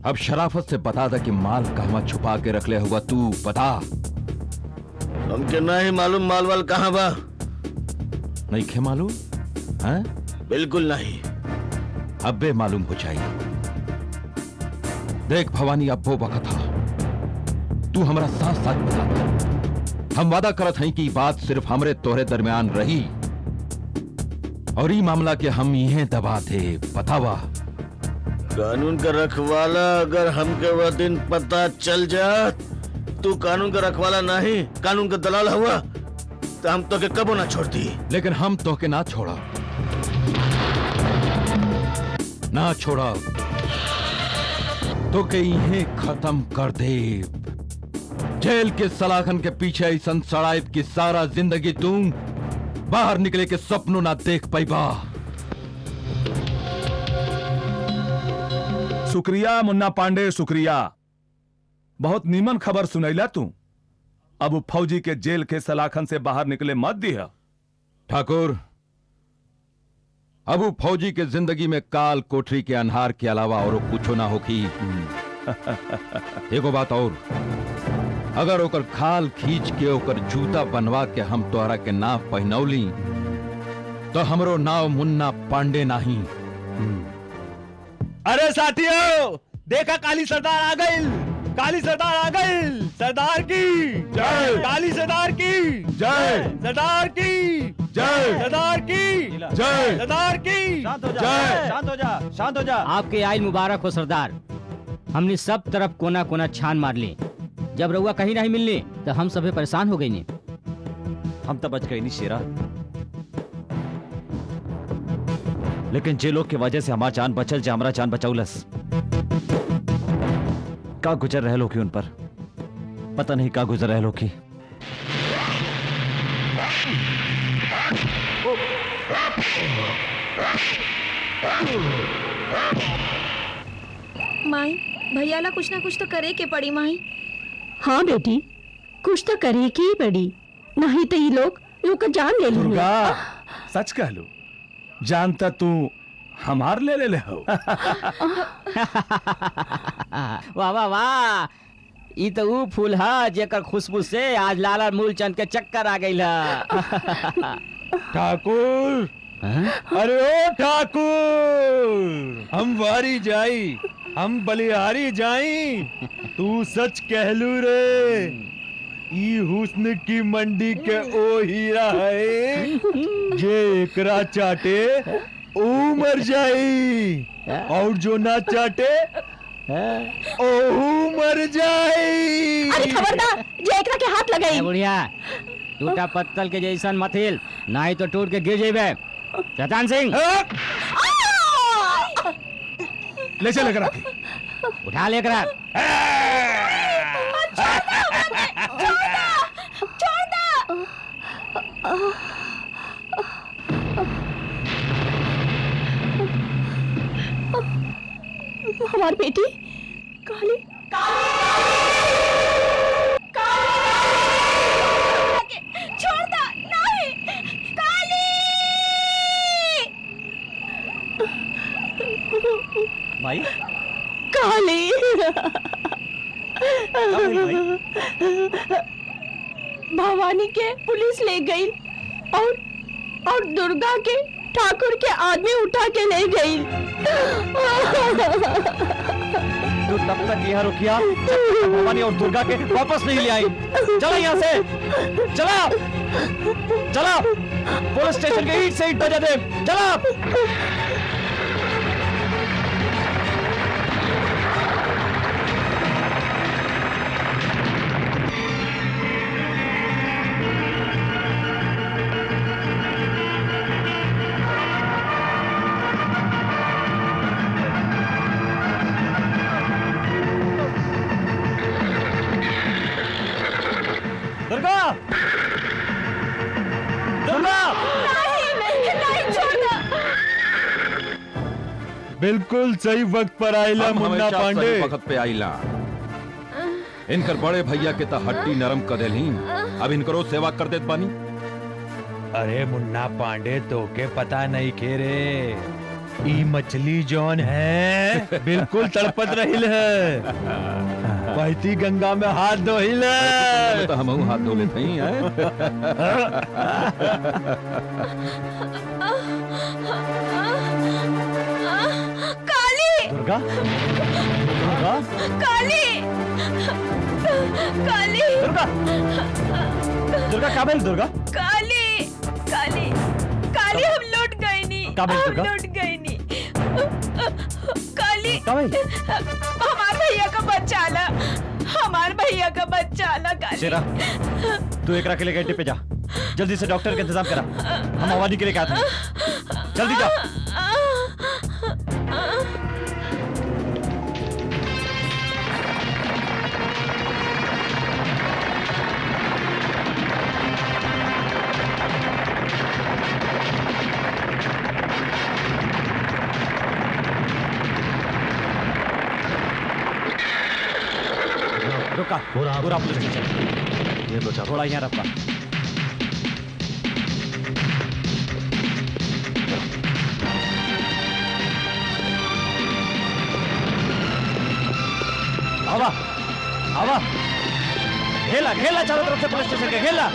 अब शराफत से बता दे कि माल कहवा छुपा के रख ले हुआ, तू बता। हमके नहीं मालूम माल वाल कहाँ बा। नहीं खे मालूम? हैं? बिल्कुल नहीं। अब्बे मालूम हो जाए। देख भवानी, अब वो वक्त था, तू हमारा साथ साथ बता। हम वादा करत हैं कि बात सिर्फ हमरे तोहरे दरमियान रही और ई मामला के हम यहीं दबा दे। बतावा। कानून का रखवाला अगर हमके वह दिन पता चल जात तू कानून का रखवाला नहीं, कानून का दलाल हुआ, तो हम तो के कबो ना छोड़ती। लेकिन हम तो के ना छोड़ा, ना छोड़ा तो के इन्हें खत्म कर दे। जेल के सलाखन के पीछे ऐसा सड़ाइब की सारा जिंदगी तू बाहर निकले के सपनों ना देख पाइबा। शुक्रिया मुन्ना पांडे, शुक्रिया। बहुत नीमन खबर सुनैला तू। अब फौजी के जेल के सलाखन से बाहर निकले मत दिया। ठाकुर, अब फौजी के जिंदगी में काल कोठरी के अनहार के अलावा और कुछ ना होगी। एगो बात और, अगर ओकर खाल खींच के ओकर जूता बनवा के हम तोहरा के नाव पहनौली तो हमरो नाव मुन्ना पांडे नहीं। अरे साथियों, देखा काली सरदार आ गई। काली सरदार आ गई। सरदार की जय। काली सरदार की जय। सरदार की जय। सरदार की जय। सरदार की शांत हो जा, जय। शांत हो जा, शांत हो जा। आपके आयल मुबारक हो सरदार। हमने सब तरफ कोना कोना छान मार ली, जब रउआ कहीं नहीं मिलनी तो हम सभी परेशान हो गई नी। हम तो बच गए नहीं शेरा, लेकिन जे लोग के वजह से हमारा जान बचल, जे हमारा जान बचाउलस, का गुजर रहे लोग उन पर पता नहीं का गुजर रहे लोग की। माई, भैया ला कुछ ना कुछ तो करे के पड़ी माई। हाँ बेटी, कुछ तो करे की ही पड़ी, नहीं तो ये लोग का जान ले लूंगा। दुर्गा, सच कह लो, जानता तू हमार ले हो। वाह वाह वाह, ई तो ऊ फूल है जेकर खुशबू से आज लाला मूलचंद के चक्कर आ गई है। ठाकुर, अरे ओ ठाकुर, हम वारी जाई, हम बलिहारी जाई। तू सच कहलू रे, ई हुस्न की मंडी के ओ हीरा है जे एकरा चाटे ओ मर जाई, और जो ना चाटे ओहू मर जाई। अरे खबरदार, जे एकरा के हाथ लगाई। बुढ़िया, टूटा पत्तल के जैसन मथिल, नहीं तो टूट के गिर जेबे। शैतान सिंह, ले चल लेकर आके। उठा लेकर। हमारी बेटी काली छोड़ दो, नहीं, काली। भाई काली भवानी के पुलिस ले गई और दुर्गा के ठाकुर के आदमी उठा के ले गई। तू तब तक यहाँ रुकिया जब तक भवानी और दुर्गा के वापस नहीं ले आई। चला यहाँ से, चला। चला पुलिस स्टेशन के ईंट से ईंट बजा दे। चला दुर्गा, दुर्गा। बिल्कुल सही वक्त पर आइला हम मुन्ना हमेशा पांडे। सही वक्त पे आइला। इनकर बड़े भैया के त हड्डी नरम कर देली, अब इनकरो सेवा कर देत बानी। अरे मुन्ना पांडे तो के पता नहीं के रे, ई मछली जौन है बिल्कुल तड़पत रहिल है, बहती गंगा में हाथ धोहिल है। तो हम हाथ धो लेते हैं। काली, दुर्गा, दुर्गा, काली, काली, दुर्गा, दुर्गा काबिल, दुर्गा काली, काली, काली, हम लौट गए नहीं, काबिल, हम दुर्गा। लौट गए नहीं। काली, काबिल। हमार भैया का बच्चा ला, हमार भैया का बच्चा ला। काली, शेरा, तू एक के लिए गड्ढे पे जा, जल्दी से डॉक्टर का इंतजाम करा, हम आवाज़ के लिए आते हैं। जल्दी जा। रुका, पूरा पुलिस स्टेशन। ये बचा, थोड़ा यहाँ रखा। आवा, आवा, घेला, घेला चारों तरफ से पुलिस स्टेशन के, घेला।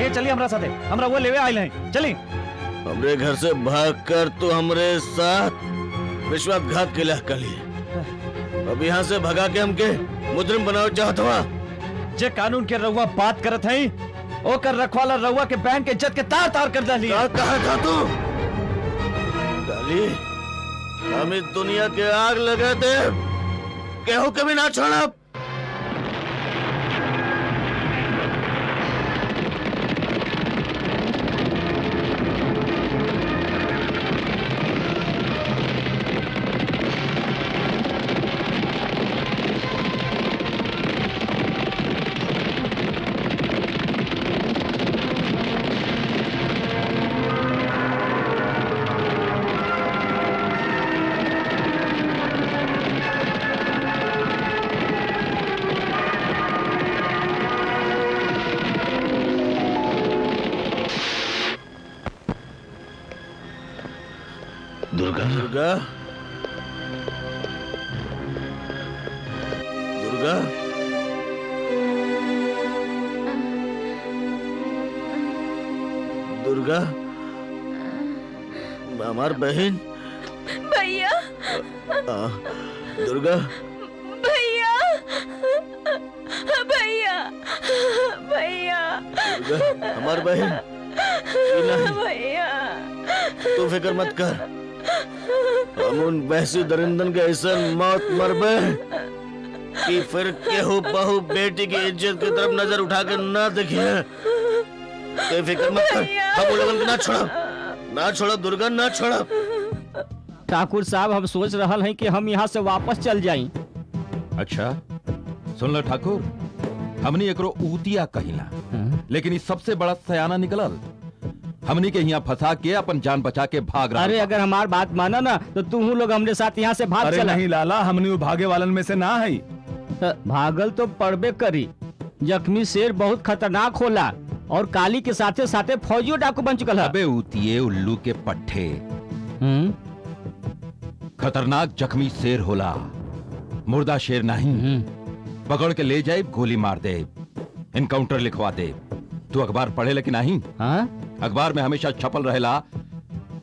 चलिए हमरा साथे, हमरा वो लेवे आइल हैं, चली। हमरे घर से भागकर तो हमरे साथ विश्वासघात के लिए कर लिए, अब यहाँ से भगा के हमके मुजरिम बनाओ चाहत हुआ। जे कानून के रउआ बात करत हैं, ओकर रखवाला रउआ के बैंक के इज्जत के तार तार कर दली। क्या कहा था तू? काली, हम इस दुनिया के आग लगा दे, केहू कभी ना छोड़ा। दुर्गा, दुर्गा, दुर्गा, दुर्गा, हमार बहन भैया, दुर्गा, भैया, भैया भैया दुर्गा, हमार बहन ये नहीं, भैया तू फिक्र मत कर। हम उन बहसी दरिंदन के ऐसा मौत मरबे कि फिर केहू बहू बेटी की इज्जत की तरफ नजर उठा कर ना देखिए। तू फिक्र मत कर, हम उन लोगन को ना छोड़ा दुर्गा, ना छोड़ा। ठाकुर साहब हम सोच रहल हैं कि हम यहाँ से वापस चल जाएं। अच्छा सुन लो ठाकुर, हमनी एकरो ऊतिया कहिला, लेकिन इस सबसे बड़ा सयाना निकलल। हमनी के यहाँ फंसा के अपन जान बचा के भाग रहा। अरे अगर हमार बात माना ना तो तुम लोग हमरे साथ यहाँ से भाग अरे चला। नहीं लाला, हमने वो भागे वालन में से ना है। भागल तो पड़बे करी। जख्मी शेर बहुत खतरनाक होला और काली के साथे साथे फौजियों डाकू बन चुकल है। अबे ऊतिये उल्लू के पट्टे, खतरनाक जख्मी शेर होला, मुर्दा शेर नहीं। पकड़ के ले जाए, गोली मार दे, इनकाउंटर लिखवा दे। तू अखबार पढ़े लेकिन नहीं? हाँ? अखबार में हमेशा छपल रहेला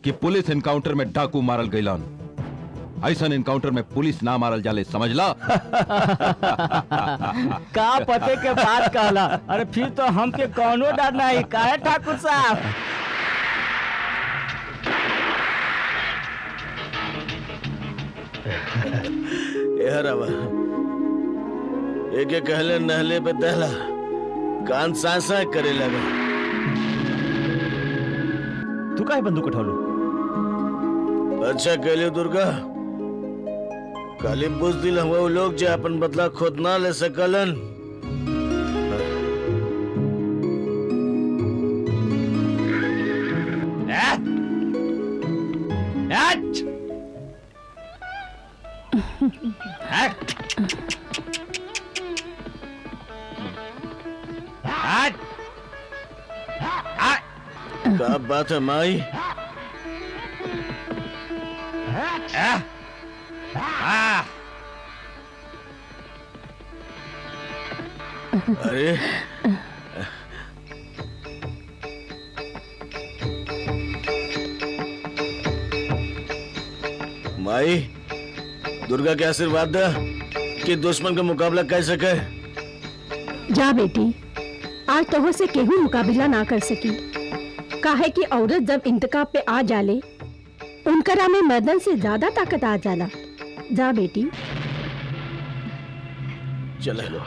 कि पुलिस इनकाउंटर में डाकू मारल गईलन। ऐसा इनकाउंटर में पुलिस ना मारल जाले, समझला? का पते के बात कहला। अरे फिर तो हमके कौनो डर नहीं। काहे ठाकुर साहब? रवा एक कहले नहले पे दहला, कान सांसा करे लगा। तू काहे बंदूक उठा लो? अच्छा कहलियो दुर्गा, काली बुजदिल हम वो लोग जो अपन बदला खुद ना ले सकलन। क्या बात है माई? अरे माई, दुर्गा के आशीर्वाद दे कि दुश्मन का मुकाबला कर सके। जा बेटी, आज तोह से केहू मुकाबला ना कर सकी। काहे कि औरत जब इंतकाम पे आ जाले, उनकरा में मर्दन से ज्यादा ताकत आ जाला। जा बेटी। चलो।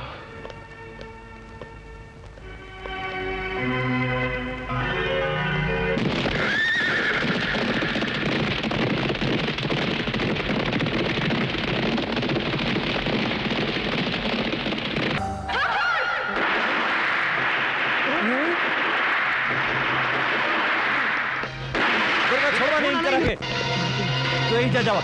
छोड़वा नहीं करेंगे तो यही जा जावा।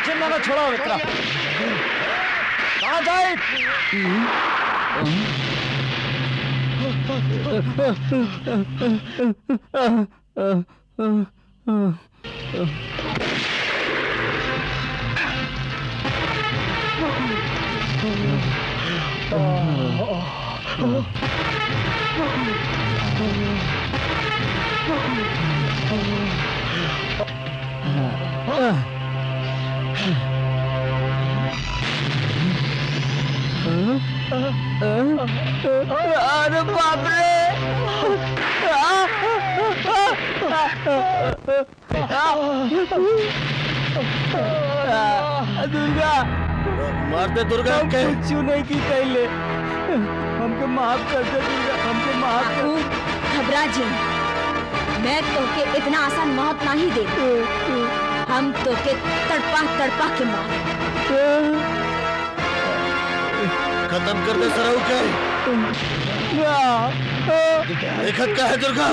चिल्ला ना छोड़ा विक्रा, कहाँ जाए? अरे बाप रे! दुर्गा, मार दे दुर्गा के। कुछ नहीं की पहले, हमको माफ कर दे दुर्गा, हमको माफ कर। घबरा जी, मैं तोके इतना आसान मौत नहीं दे। हम तोके तड़पा तड़पा के मार खत्म कर दे सराऊ के। देखत का है दुर्गा?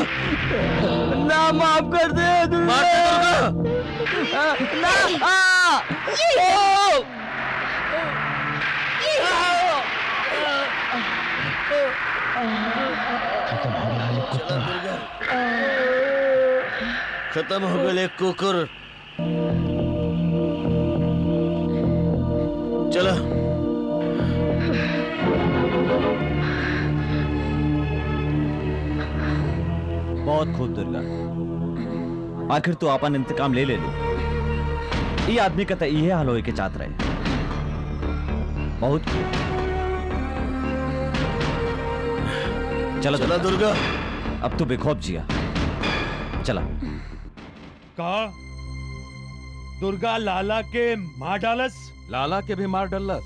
ना माफ कर दे दुर्गा। मार दे दुर्गा। ना। चला दुर्गा, खत्म हो गए कुकुर। चला। बहुत खूब दुर्गा, आखिर तू अपन इंतकाम ले लो। ये आदमी का तो ये हाल होए के चाहत रहे बहुत। चलो चला दुर्गा। अब तू बेखौफ जिया। चला। का दुर्गा लाला के मार डालस? लाला के भी मार डल्लस।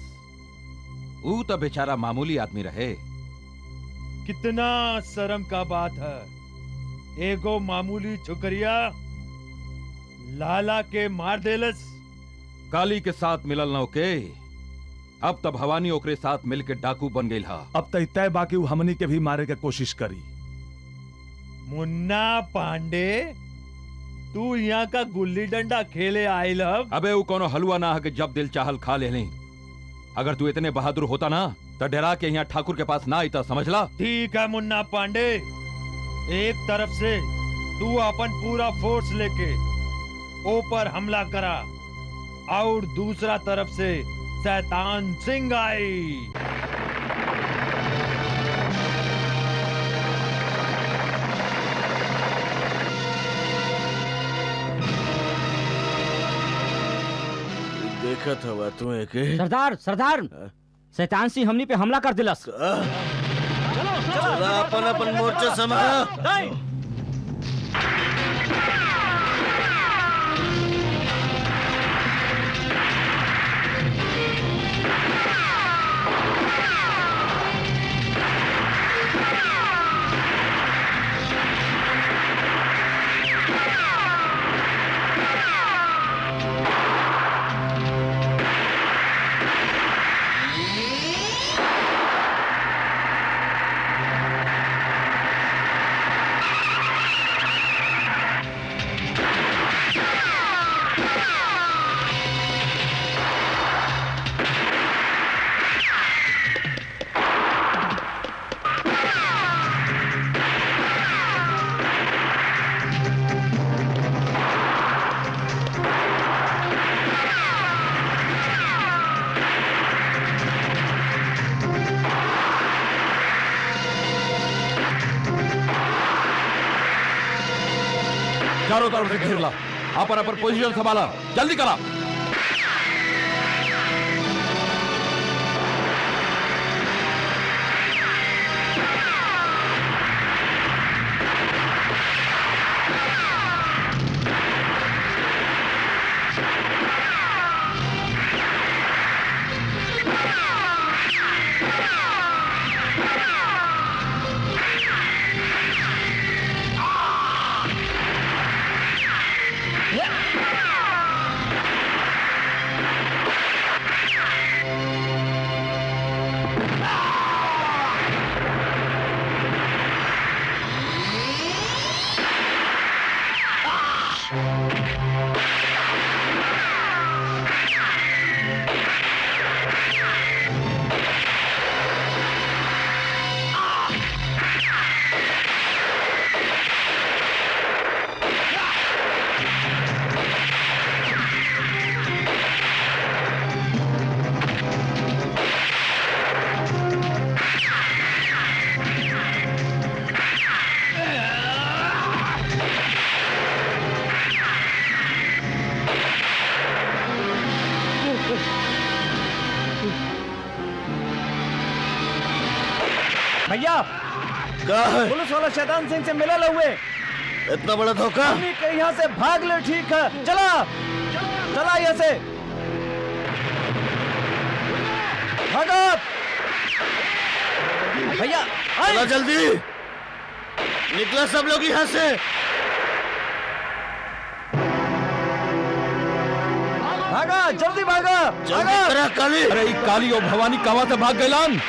ऊ तो बेचारा मामूली आदमी रहे। कितना शर्म का बात है, एगो मामूली छुकरिया लाला के मार देलस। काली के साथ मिलल न के, अब तब भवानी ओकरे साथ मिलके डाकू बन गई हा। अब तय तय बाकी उ हमनी के भी मारे के कोशिश करी। मुन्ना पांडे, तू यहाँ का गुल्ली डंडा खेले आयल हब? अबे वो कोनो हलवा ना है कि जब दिल चाहल खा ले लें। अगर तू इतने बहादुर होता ना तो डरा के यहाँ ठाकुर के पास ना आईता, समझ ला। ठीक है मुन्ना पांडे, एक तरफ से तू अपन पूरा फोर्स लेके ऊपर हमला करा और दूसरा तरफ से शैतान सिंह आई। देखा था वह तुम्हें के? सरदार सरदार, शैतान सिंह हमनी पे हमला कर दिलस। चला अपन अपन मोर्चा संभाल। चारों तरफ से घेर ला, अपन अपन पोजीशन संभाला, जल्दी करा। भैया क्या है? पुलिस वाला शैतान सिंह से मिला हुए। इतना बड़ा धोखा? हमनी के यहाँ से भाग ले। ठीक है, चला चला यहाँ से भागो भैया। चला जल्दी, निकला सब लोग यहाँ से। भागा, जल्दी भागा, जल्दी करा काली। अरे ई काली और भवानी कहाँ से भाग गईलान?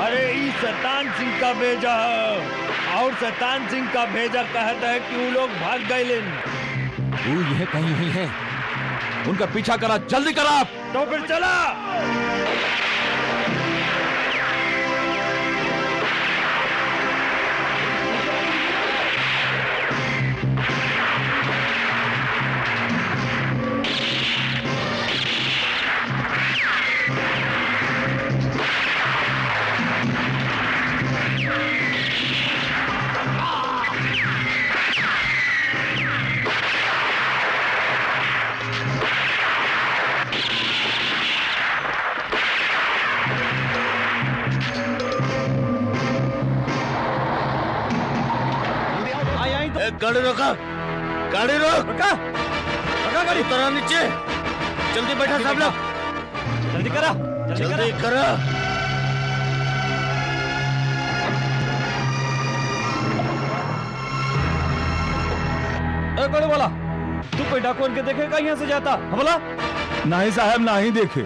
अरे ये शैतान सिंह का भेजा है और शैतान सिंह का भेजा कहता है कि वो लोग भाग गए। वो यह कहीं हुई है, उनका पीछा करा, जल्दी करा। तो फिर चला। गाड़ी रोका, गाड़ी रोक, रुका गाड़ी, उतरा नीचे, जल्दी बैठा सब लोग, जल्दी करा, जल्दी करा। गोली वाला, तू कोई डाकू के देखेगा यहाँ से जाता बोला? नहीं साहब, ना ही देखे।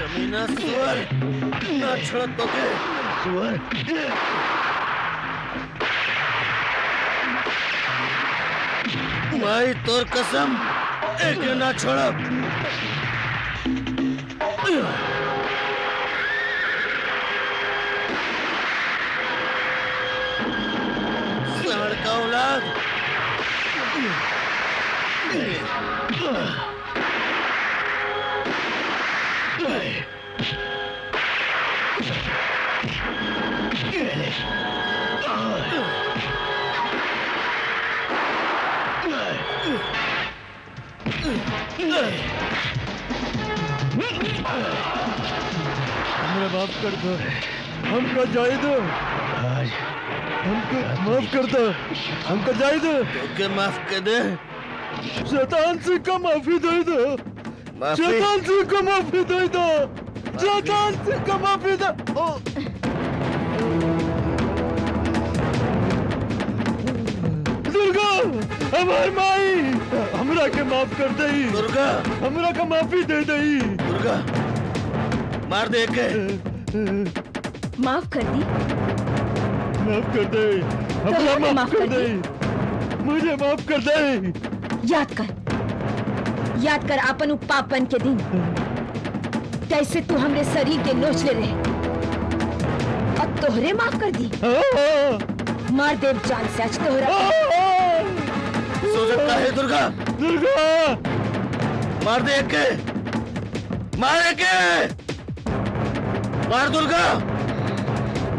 कमीना सुअर, ना छोड़ तो के सुअर। माई तोर कसम, एक ना छोड़ब। साड़ का औलाद। हमें माफ कर दो, हमको जाए दो, हमको माफ कर दो, हमको जाए दो। के माफ कर दे, शैतान सिंह को माफी दे दो, माफी। शैतान सिंह को माफी दे दो, शैतान सिंह को माफी दे। दुर्गा, हमार माई, हमरा के माफ कर दई। दुर्गा, हमरा का माफी दे दई। दुर्गा, मार दे के। माफ कर दी। माफ कर दे, हमरा हमें माफ कर दे, मुझे माफ कर दे। याद कर आपन पापन के दिन कैसे तू हमरे शरीर के नोच ले रहे और तोहरे माफ कर दी। मार देव जान से आज तोहरा। सो सकता है दुर्गा, दुर्गा, मार दे के, मार के, मार दुर्गा,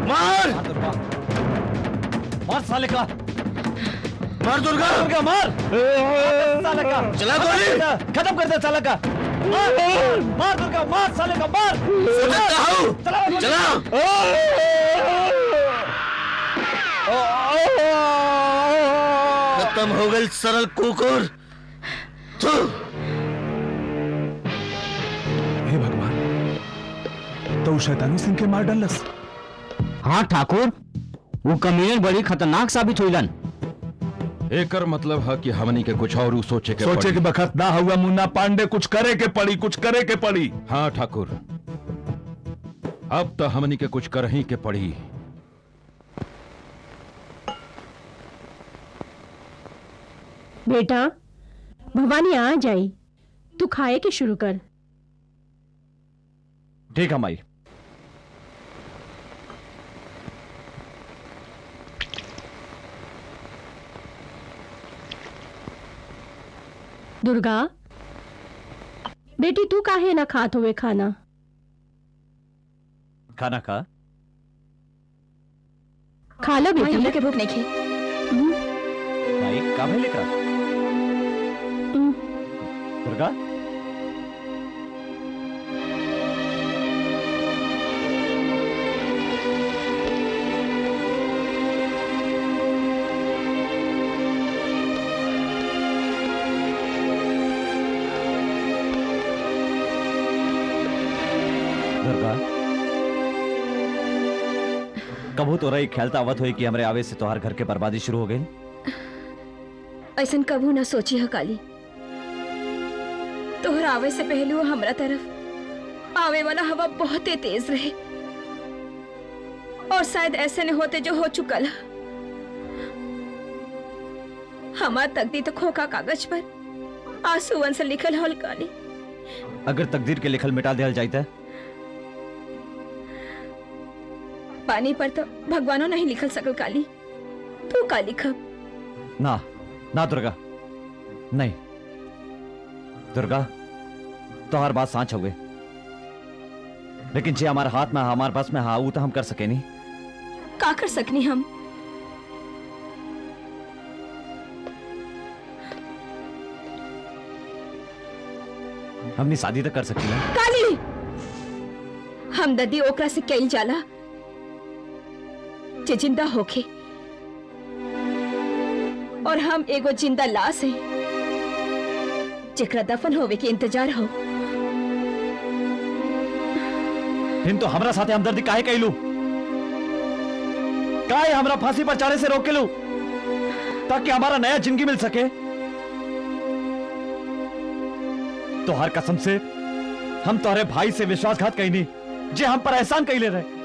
मार, मार साले का, मार दुर्गा, दुर्गा मार साले का, चला गोली, खत्म कर दे साले का, मार दुर्गा, मार साले का, मार। सो सकता हूँ, चला। खत्म हो गई सरल कुकुर। हे भगवान, तो शैतानी सिंह के मार डालस। हाँ ठाकुर, वो कमीने बड़ी खतरनाक साबित हुईलन। एकर मतलब है कि हमनी के कुछ और सोचे के सोचे पड़ी। के बखत ना हुआ मुन्ना पांडे, कुछ करे के पड़ी, कुछ करे के पड़ी। हाँ ठाकुर, अब तो हमनी के कुछ कर ही के पड़ी। बेटा भवानी आ जाई, तू खाए के शुरू कर। ठीक है माई। दुर्गा बेटी, तू काहे ना खात हुए खाना? खाना खा। खा लो माई बेटी। हमरा के भूख नहीं खे। माई का भाई लेकर दुर्गा। दुर्गा कबू तो रही ख्याल आवत हुई कि हमरे आवे से तोहार घर के बर्बादी शुरू हो गई। ऐसन कबू ना सोची है काली। तोहर आवे से पहले वो हमरा तरफ आवे वाला हवा बहुत ही तेज रहे और शायद ऐसे नहीं होते जो हो चुकल। हमार तकदीर तो खोखा कागज पर आंसुअन से लिखल हल काली। अगर तकदीर के लिखल मिटा दिया जाता पानी पर तो भगवानों नहीं लिखल सकल काली। तू का लिखब? ना ना दुर्गा नहीं। दुर्गा तो हर बात सांच हुए, लेकिन जे हमारे हाथ में हमारे पास में हा वो तो हम कर सके नहीं। का कर सकनी हम? हमने शादी तो कर सकी ना। काली हमदर्दी ओकरा से कई जाला जे जिंदा होके, और हम एगो जिंदा लाश है जेकरा दफन होवे के इंतजार हो। फिर तो हमरा साथे हमदर्दी काहे कैलू? काहे हमरा फांसी पर चढ़े से रोक के लू ताकि हमारा नया जिंदगी मिल सके? तोहर कसम से हम तोहरे भाई से विश्वासघात कहीं नहीं, जे हम पर एहसान कहीं ले रहे।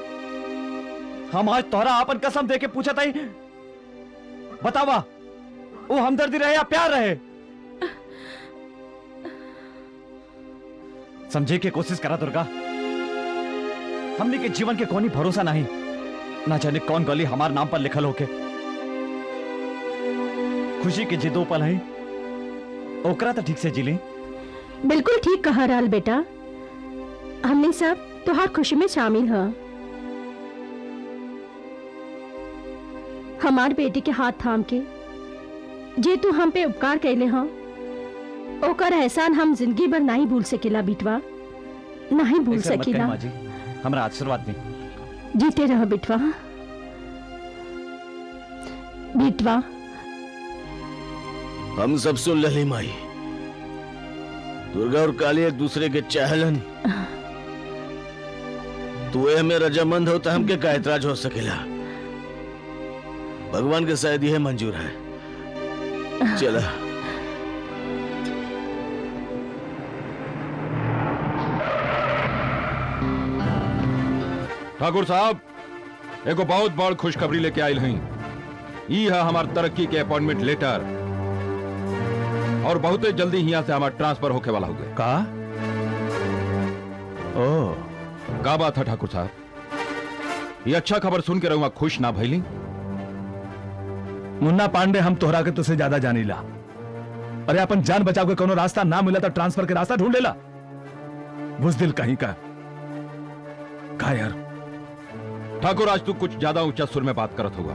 हम आज तोहरा आपन कसम दे के पूछा था, बतावा वो हमदर्दी रहे या प्यार रहे? समझे की कोशिश करा दुर्गा। हमने के जीवन के कोई भरोसा नहीं, ना जाने कौन गली हमारे नाम पर लिखल होके। खुशी के जे दो पल है ओकरा तो ठीक से जी ली। बिल्कुल ठीक कहा राल बेटा, हमने सब तुहार खुशी में शामिल है। हमार बेटी के हाथ थाम के जे तू हम पे उपकार कैले हाँ, ओकर एहसान हम जिंदगी भर नहीं भूल सकेला बिटवा, नहीं भूल ऐसा मत कही सकेला। माँ जी, हमरा आशीर्वाद दी। जीते रहो बिटवा। बिटवा हम सब सुन लली माई। दुर्गा और काली एक दूसरे के चाहलन। तू हमें रजामंद हो तो हमके का एतराज हो सकेला? भगवान के शायद यह मंजूर है। चला। ठाकुर साहब एगो बहुत बड़ खुशखबरी लेके आयल हई। ई है हमार तरक्की के अपॉइंटमेंट लेटर, और बहुत जल्दी यहाँ से हमारा ट्रांसफर होके वाला हुए। का? ओ का बात है ठाकुर साहब? ये अच्छा खबर सुन के रहूंगा खुश ना भइली? मुन्ना पांडे, हम तोहरा के तुझसे ज्यादा जानीला। अरे अपन जान बचाव के कोनो रास्ता ना मिला तो ट्रांसफर के रास्ता ढूंढ लेला। बुज़दिल कहीं का यार? ठाकुर आज तू कुछ ज्यादा ऊंचा सुर में बात करत होगा।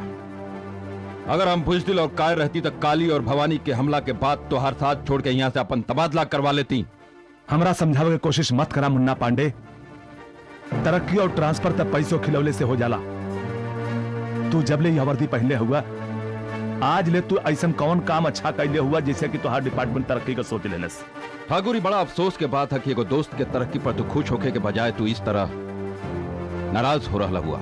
अगर हम बुज़दिल और कायर रहती तो काली और भवानी के हमला के बाद तो हर साथ छोड़ के यहाँ से अपन तबादला करवा लेती। हमरा समझावे की कोशिश मत करा मुन्ना पांडे। तरक्की और ट्रांसफर तब पैसों खिलौले से हो जाला। तू जब ले यह वर्दी पहनले हुआ, आज ले तू ऐसा कौन काम अच्छा कैले हुआ जिससे कि तुहार डिपार्टमेंट तरक्की का सोच लेलस? ठाकुर, बड़ा अफसोस के बात है कि एगो दोस्त के तरक्की पर तू खुश होके के बजाय तू इस तरह नाराज हो रहा हुआ।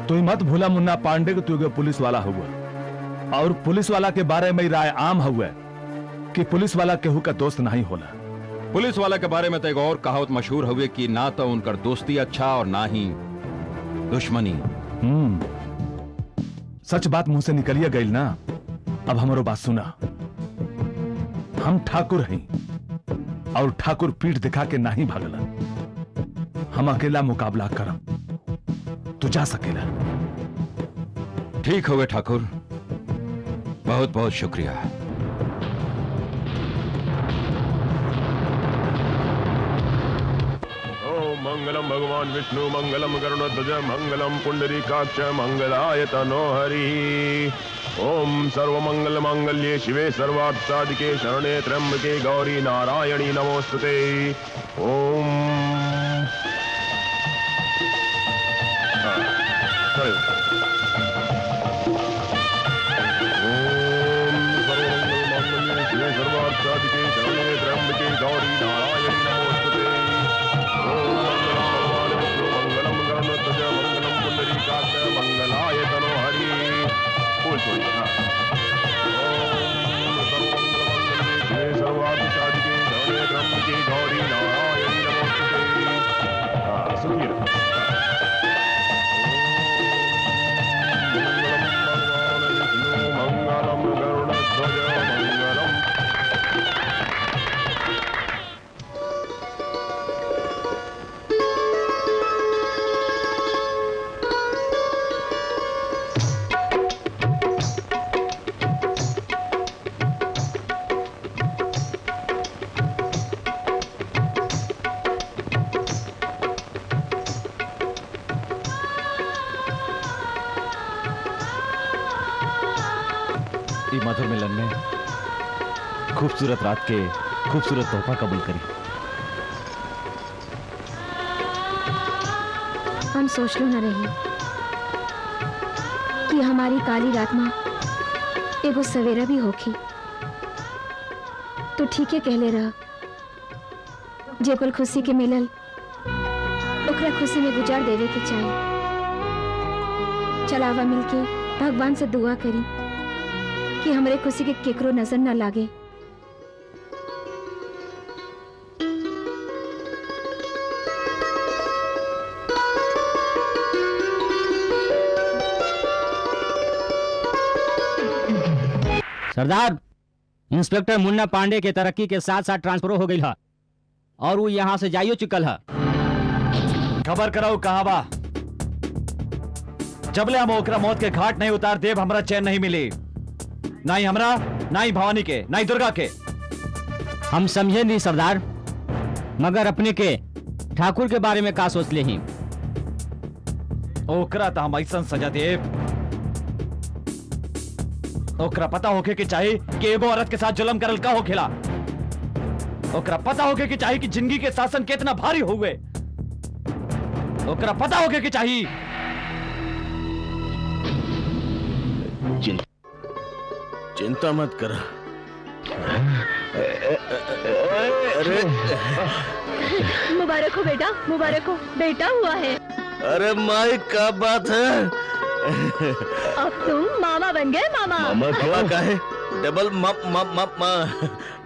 तू मत भूला मुन्ना पांडे कि तू एगो पुलिस वाला हुआ, और पुलिस वाला के बारे में राय आम हुआ कि पुलिस वाला केहू का दोस्त नहीं होला। पुलिस वाला के बारे में तो एक और कहावत मशहूर हुए कि ना तो उनकर दोस्ती अच्छा और ना ही दुश्मनी। सच बात मुंह से निकलिए गई ना। अब हमारो बात सुना, हम ठाकुर हैं और ठाकुर पीठ दिखा के नहीं भागला। हम अकेला मुकाबला करब, तू जा सकेला। ठीक हुए ठाकुर, बहुत बहुत शुक्रिया। मंगलम भगवान विष्णु मंगलम गरुड़ध्वज मंगलम पुंडरीकाक्ष मंगलाय तनो हरि। ओम सर्वमंगल मांगल्ये शिवे सर्वार्थ साधिके शरणे त्र्यंबके गौरी नारायणी नमोस्तुते। ओम शिवे सर्वार्थ साधिके शरणे त्र्यंबके गौरी नारायणी नमोस्तुते। मंगलाय तनो हरि। सर्वार्थ साधिके शरणे त्र्यंबके गौरी नारायणी नमोस्तुते। सुखी रहो। मंगलम गरुड़ध्वज मंगलम। मधुर मिलन में खूबसूरत रात के खूबसूरत तोहफा कबूल करी। हम सोच लो न रही कि हमारी काली रात में एगो सवेरा भी होखी तो ठीक है कहले रह। जे कुल खुशी के मिलल ओकरा खुशी में गुजार देवे के चाहिए। चलावा मिलके भगवान से दुआ करी कि हमरे खुशी के केकरो नजर न लागे। सरदार, इंस्पेक्टर मुन्ना पांडे के तरक्की के साथ साथ ट्रांसफर हो गई है और वो यहाँ से जाइयो चुकल है। खबर कराओ कहाँ बा। जबले हम ओकरा मौत के घाट नहीं उतार देव हमरा चैन नहीं मिली। ना ही हमरा, ना ही भवानी के, ना ही दुर्गा के। हम समझे नहीं सरदार, मगर अपने के ठाकुर के बारे में का सोच ले ही। ओकरा तो हम ऐसा सजा देव, ओकरा पता होके कि चाहे कि एगो औरत के साथ जुल्म करल का हो खेला। ओकरा पता होके कि चाहे कि जिंदगी के शासन कितना भारी हुए। ओकरा पता होके कि चाहिए चिंता मत कर। अरे मुबारक हो बेटा, मुबारक हो, बेटा हुआ है। अरे माई क्या बात है। अब तुम मामा बन गए। मामा मामा का है डबल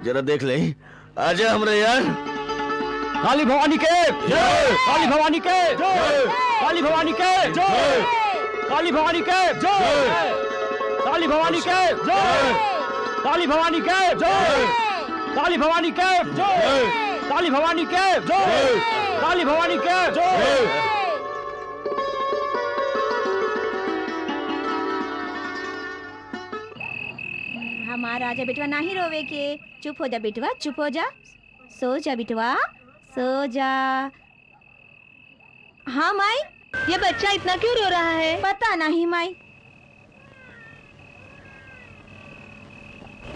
जरा देख ले। आजा हमरे यार। काली भवानी के जय, काली भवानी के जय, काली भवानी के जय, काली भवानी के जय, काली भवानी के जय, काली भवानी के जय, काली भवानी के जय, काली भवानी के जय, काली भवानी के जय। हमारा आजा बेटवा, नहीं रोवे के। चुप हो जा बेटवा, चुप हो जा। सो जा बेटवा, सो जा। हाँ माई, ये बच्चा इतना क्यों रो रहा है? पता नहीं माई।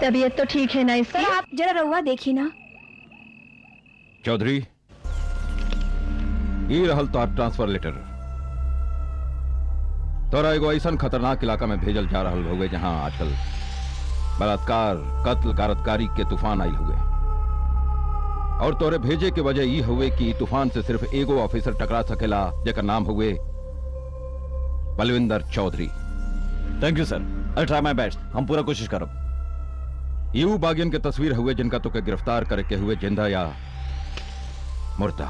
तबीयत तो ठीक है ना इसकी? सर आप जरा रउआ देखी ना। चौधरी, ये रहल तो ट्रांसफर लेटर। तोरा एगो ऐसा खतरनाक इलाका में भेजल जा रहल हुए जहां आजकल बलात्कार, कत्ल, कारतकारी के तूफान आयल हुए। और तोरे भेजे के वजह ये हुए कि तूफान से सिर्फ एगो ऑफिसर टकरा सकेला, जेकर नाम हुए Balwinder Chaudhary. Thank you sir. I try my best, हम पूरा कोशिश करो। यू बागियन के तस्वीर हुए जिनका तो के गिरफ्तार करके हुए जिंदा या मुर्दा।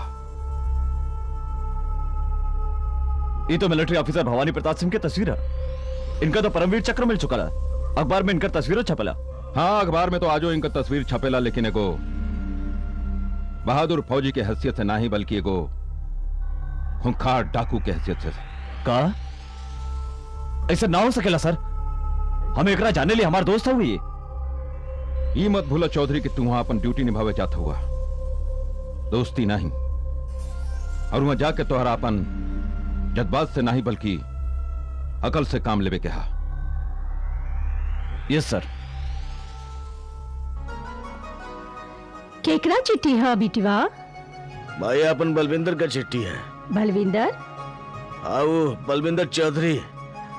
ये तो मिलिट्री ऑफिसर भवानी प्रताप सिंह की तस्वीर है। इनका तो परमवीर चक्र मिल चुका है। अखबार में इनका तस्वीर छपेला। हाँ, अखबार में तो आजो इनका तस्वीर छपेला, लेकिन एगो बहादुर फौजी के हैसियत से नहीं बल्कि एगो खूंखार डाकू के हैसियत से। का ऐसा ना हो सकेला सर, हम एकरा जाने लिए हमार दोस्त हुई। ये मत भूलो चौधरी कि तू वहां अपन ड्यूटी निभावे जाता हुआ, दोस्ती नहीं। और वहां जाके तोहरा अपन जज्बात से नहीं बल्कि अकल से काम लेवे के हा। यस सर। केकरा चिट्ठी है बिटिवा? भाई अपन बलविंदर का चिट्ठी है। बलविंदर? हाँ, वो बलविंदर चौधरी।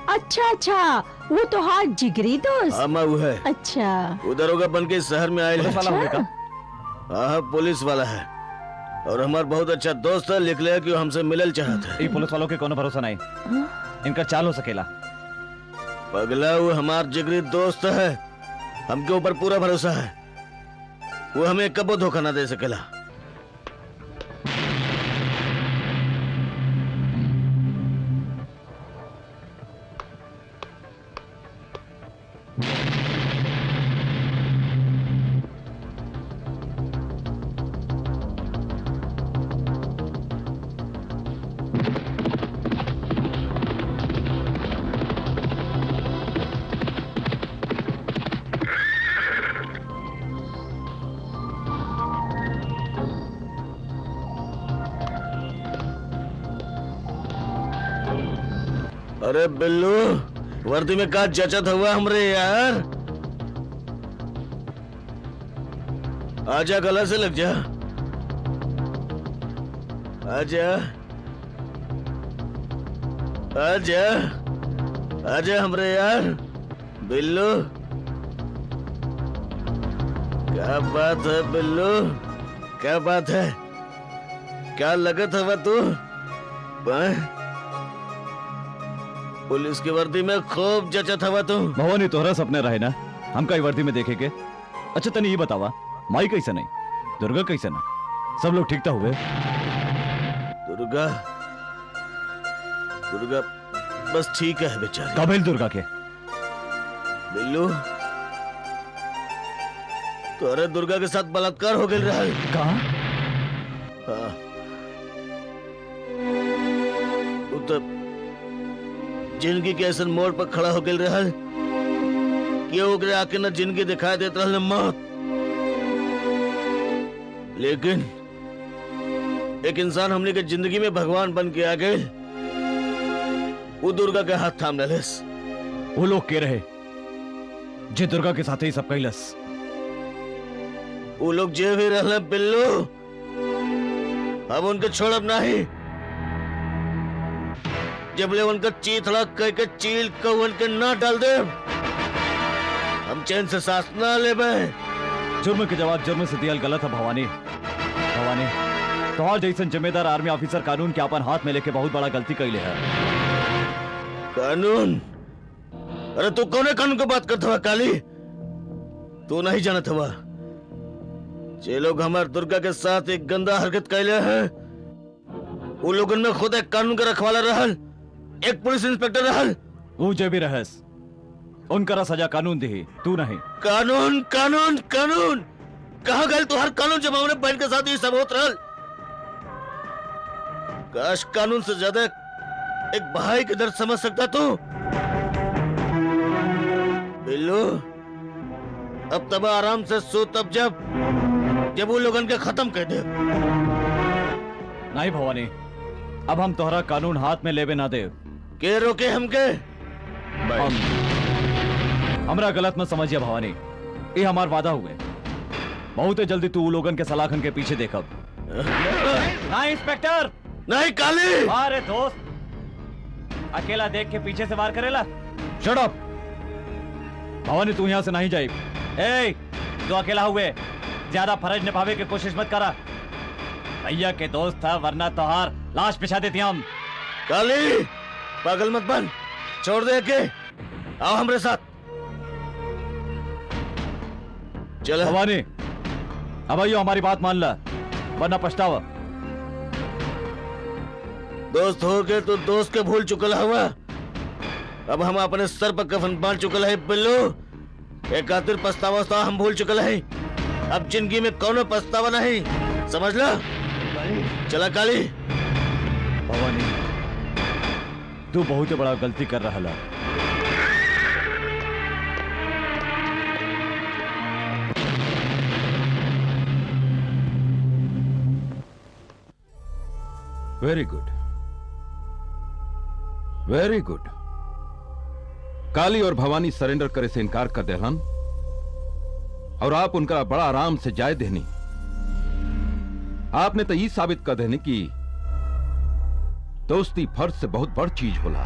अच्छा अच्छा, वो तो हाँ जिगरी दोस्त। हाँ माँ, वो है। अच्छा, वो दरोगा बन के शहर में आए। वाला होने का? हाँ, पुलिस वाला है और हमारा बहुत अच्छा दोस्त है। लिख ले कि वो हमसे मिलल चाहता है। ये पुलिस वालों के कोनो भरोसा नहीं, इनका चाल हो सकेला। पगला, वो हमार जिगरी दोस्त है, हमके ऊपर पूरा भरोसा है। वो हमें कबो धोखा ना दे सकेला। अरे बिल्लू, वर्दी में का जचत हुआ हमरे यार। आजा, गला से लग जा। आजा आजा आजा हमरे यार। बिल्लू, क्या बात है बिल्लू, क्या बात है? क्या लगत हवा तू? पुलिस की वर्दी में खूब जचत हवा तू। भवानी तोहरा सपने रहे ना हमका ई वर्दी में देखे के। अच्छा तनी ये बतावा, माई कैसे नहीं, दुर्गा कैसे ना, सब लोग ठीक तो हुए? दुर्गा दुर्गा बस ठीक है बेचारी। काबिल दुर्गा के? बिल्लू, तोरे दुर्गा के साथ बलात्कार हो गया रहा। कहा? हाँ, वो तो जिंदगी के ऐसे मोड़ पर खड़ा हो गया रहा कि ओकरे आके न जिंदगी दिखाई देता रहा, न मौत। लेकिन एक इंसान हमने के जिंदगी में भगवान बन के आ गए। वो दुर्गा के हाथ थाम लेस। वो लोग के रहे जे दुर्गा के साथ ही सब कैलस? वो लोग जे भी रहले बिल्लू, अब उनके छोड़ब नहीं। जब ले उनका चीथड़ा कह के चील को उनके ना डाल दे, हम चैन से सांस ना ले। जुर्म के जवाब जुर्म से दियल गलत है भवानी। भवानी, तोहार जैसन जिम्मेदार आर्मी ऑफिसर कानून के अपन हाथ में लेके बहुत बड़ा गलती कैले है। कानून? अरे तू कौन कानून की बात करता हुआ काली? तू नहीं जानत हुआ जे लोग हमारे दुर्गा के साथ एक गंदा हरकत कैले हैं, वो लोगन में खुद एक कानून का रखवाला रहल, एक पुलिस इंस्पेक्टर रहल। वो जे भी रहस उनकरा सजा कानून दी, तू नहीं। कानून कानून कानून कहाँ गए तुम्हारा कानून जब हमने बहन के साथ ये सब होत रहल? काश कानून से ज्यादा एक भाई के दर्द समझ सकता तू। बिल्लू, अब तब आराम से सो, तब जब वो लोगन के खत्म कर दे। नहीं भवानी, अब हम तोहरा कानून हाथ में लेवे ना दे। के रोके हमके? हमरा गलत मत समझिए भवानी, ये हमार वादा हुए। बहुत जल्दी तू लोगन के सलाखन के पीछे देखब। नहीं इंस्पेक्टर, नहीं काली। अरे दोस्त, अकेला देख के पीछे से वार करेला? शट अप भवानी, तू यहाँ से नहीं जाए। ए, तू अकेला हुए ज्यादा फर्ज निभावे की कोशिश मत करा। भैया के दोस्त था, वरना तोहार लाश पिछा देती हम। काली, पागल मत बन, छोड़ दे के। आओ हमरे साथ, चला भवानी अब आइयो हमारी बात मान ला वरना पछतावा। दोस्त हो गए तो दोस्त के भूल चुकल हवा। अब हम अपने सर पर कफन बांध चुकल है बिल्लू। एक खातिर पछतावा था हम भूल चुकल है। अब जिंदगी में कौनो पछतावा नहीं, समझ लो। चला काली। भवानी तू बहुत बड़ा गलती कर रहा ला। Very good, very good. Kali और भवानी सरेंडर करे से इनकार कर देहलन और आप उनका बड़ा आराम से जाय देनी। आपने तो ये साबित कर देने की दोस्ती फर्ज से बहुत बड़ चीज होला।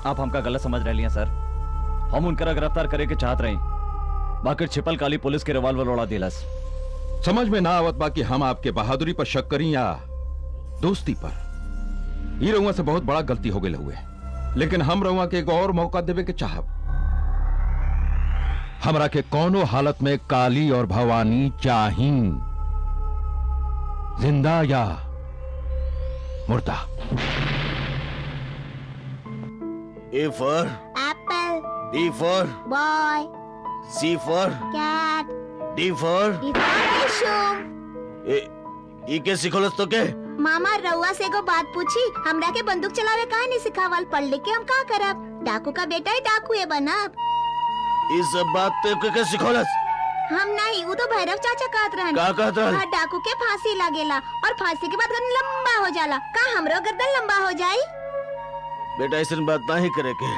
आप हमका गलत समझ रहे सर। हम उनकरा गिरफ्तार करे के चाहत रही, बाकी छिपल काली पुलिस के रिवॉल्वर उड़ा दिलस। समझ में ना आवत बाकी हम आपके बहादुरी पर शक करी या दोस्ती पर। ये रउआ से बहुत बड़ा गलती हो गई हुए, लेकिन हम रउआ के एक और मौका देवे के चाहब। हमरा के कौनो हालत में काली और भवानी चाहिए, जिंदा या मुर्दा। A for Apple, B for boy, C for cat, D for D for mushroom. ई के सिखोलस तो के? मामा रउआ से एगो बात पूछी, हमरा के बंदूक चलावे काहे नहीं सिखावल? पढ़ लिख के हम का करब? डाकू का बेटा ही डाकू है बनब। इस सब बात तो के सिखोलस? हम नहीं, वो तो भैरव चाचा कहत रहन। का कहत रहन? हर डाकू के फांसी लागेला और फांसी के बाद गर्दन लंबा हो जाला। का हमरो गर्दन लंबा हो जाई? बेटा ऐसा बात नहीं करे के,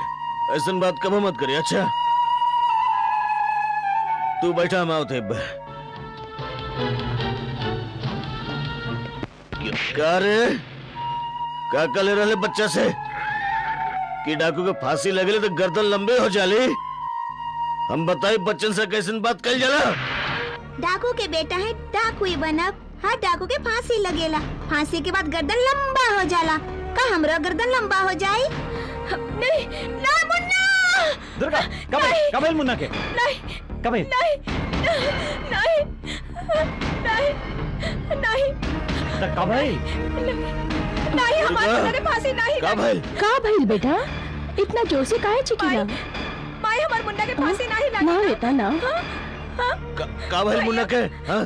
ऐसा बात कब मत करे। अच्छा तू बैठा माओ थे। क्या रे का कले रहे बच्चा से कि डाकू के फांसी लगेले तो गर्दन लंबे हो जाली? हम बताई बच्चन से कैसे बात कल जाला? डाकू के बेटा है, डाकू ही बनब। हर डाकू के फांसी लगेला, फांसी के बाद गर्दन लंबा हो जाला। का हमरो गर्दन लंबा हो जाई? नहीं ना मुन्ना। दुर्गा कबल मुन्ना के नहीं कबल नहीं नहीं नहीं नहीं कबल नहीं, हमारे मुन्ना के फांसी नहीं का भाई? का भइल बेटा? इतना जोर से काहे चिल्ला? माई हमारे मुन्ना के फांसी नहीं लगी। ना बेटा ना। का भाई मुन्ना के? हाँ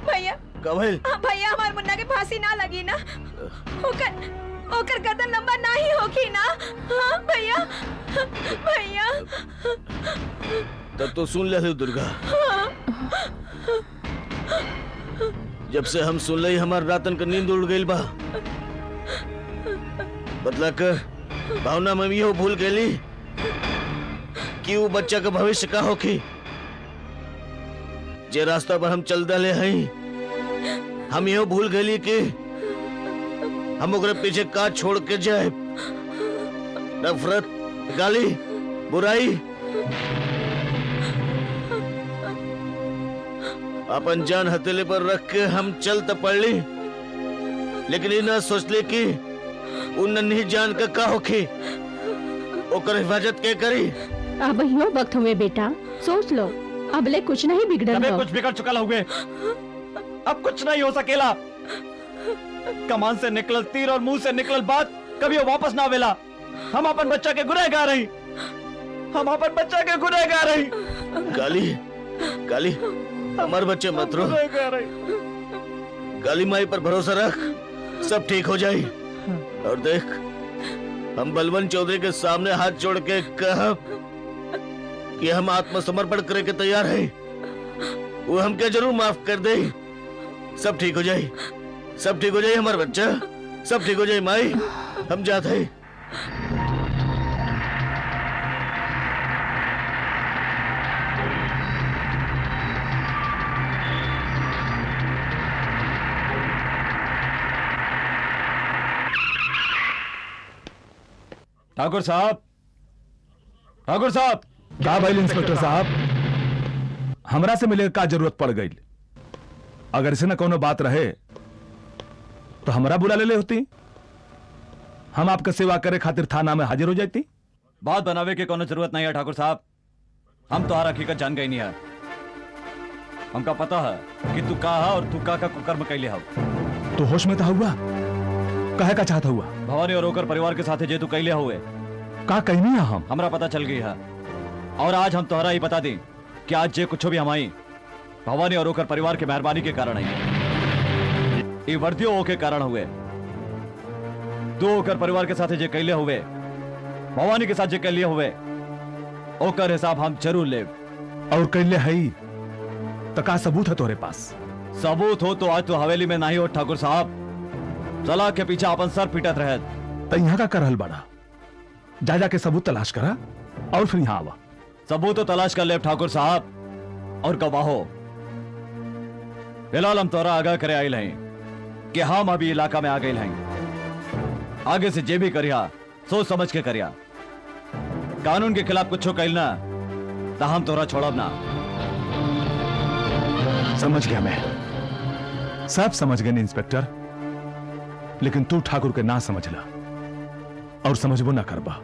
भैया का भाई? भैया हमारे मुन्ना के फांसी ना लगी ना, ओकर गर्दन लंबा ना ही होगी ना। हाँ भैया भैया। तब तो सुन ले दुर्गा। जब से हम सुन ले हमार रातन का नींद उड़ गई बा। बदला कर भावना में भी हो भूल गई कि वो बच्चा का भविष्य का होगी। जे रास्ता पर हम चल दले हैं, हम यो भूल गई कि हम ओकरे पीछे का छोड़ के जाए। नफरत, गाली, बुराई। अपन जान हथेली पर रख के हम चल तो पड़ ली, लेकिन ये ना सोच ले कि उन नन्ही जान का होखी, ओकर हिफाजत के करी। अब यो वक्त हुए बेटा, सोच लो। अबले कुछ नहीं बिगड़ल अबे हो। कुछ बिगड़ चुका हुए, अब कुछ नहीं हो सकेला। कमान से निकलल तीर और मुंह से निकलल बात कभी वापस ना आवेला। हम अपन बच्चा के गुनहगार रही, हम अपन बच्चा के गुनहगार रही। गाली गाली हमारे बच्चे मत रो। गाली माई पर भरोसा रख, सब ठीक हो जाए। और देख हम बलवंत चौधरी के सामने हाथ जोड़ के कहा कि हम आत्मसमर्पण करे के तैयार हैं। वो हमके जरूर माफ कर दे। सब ठीक हो जाए, सब ठीक हो जाए हमारा बच्चा, सब ठीक हो जाए माई। हम जाते हैं। ठाकुर साहब, ठाकुर साहब। का भाई इंस्पेक्टर साहब, हमरा से मिले का जरूरत पड़ गई? अगर इसे न कोनो बात रहे तो हमरा बुला ले होती, हम आपका सेवा करे खातिर थाना में हाजिर हो जाती। बात बनावे के कोनो जरूरत नहीं है ठाकुर साहब। हम तो हकीकत जान गई नहीं है। हमका पता है कि तू का है और तू का कुकर्म कैले हो। तो होश में था हुआ कहे का चाहता हुआ भवानी और ओकर परिवार के साथ जे तू कैले हुए का कहनी है हम हमरा पता चल गई है। और आज हम तोहरा ही बता दी कि आज जे कुछ भी हमारी भवानी और ओकर परिवार के मेहरबानी के कारण है। ये वर्दियों के कारण हुए। दो ओकर परिवार के साथ जे कैले हुए भवानी के साथ जे कैले हुए ओकर हिसाब हम जरूर ले। और कैले है तो का सबूत है तोरे पास? सबूत हो तो आज तो हवेली में नहीं हो ठाकुर साहब। सलाह के पीछे अपन सर पीटत रहे। तो यहाँ का करहल बड़ा जा जाके सबूत तलाश करा और फिर यहाँ आवा। सबूत तो तलाश कर ले ठाकुर साहब और गवाहो। फिलहाल हम तोरा आगाह करे आयल हैं कि हम अभी इलाका में आ गए हैं। आगे से जे भी करिया सोच समझ के करिया। कानून के खिलाफ कुछ कहना तो हम तोरा छोड़ब ना। समझ गया मैं, सब समझ गए इंस्पेक्टर, लेकिन तू ठाकुर के ना समझला और समझबो ना करबा।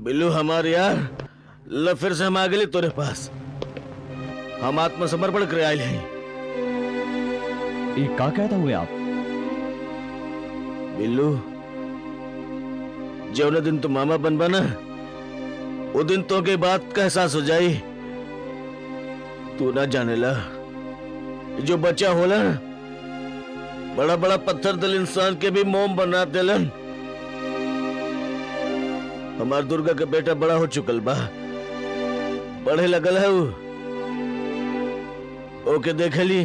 बिल्लू हमारे यार ल फिर से हम आ गए तोरे पास। हम आत्मसमर्पण करे आए हैं। ये का कहता हुए आप? बिल्लू जौन दिन तू मामा बनबा ना वो दिन तो के बात का एहसास हो जाई। तू ना जानेला जो बच्चा होला बड़ा बड़ा पत्थर दिल इंसान के भी मोम बना देलन। हमार दुर्गा का बेटा बड़ा हो चुकल बा, पढ़े लगल है वो। ओके देखली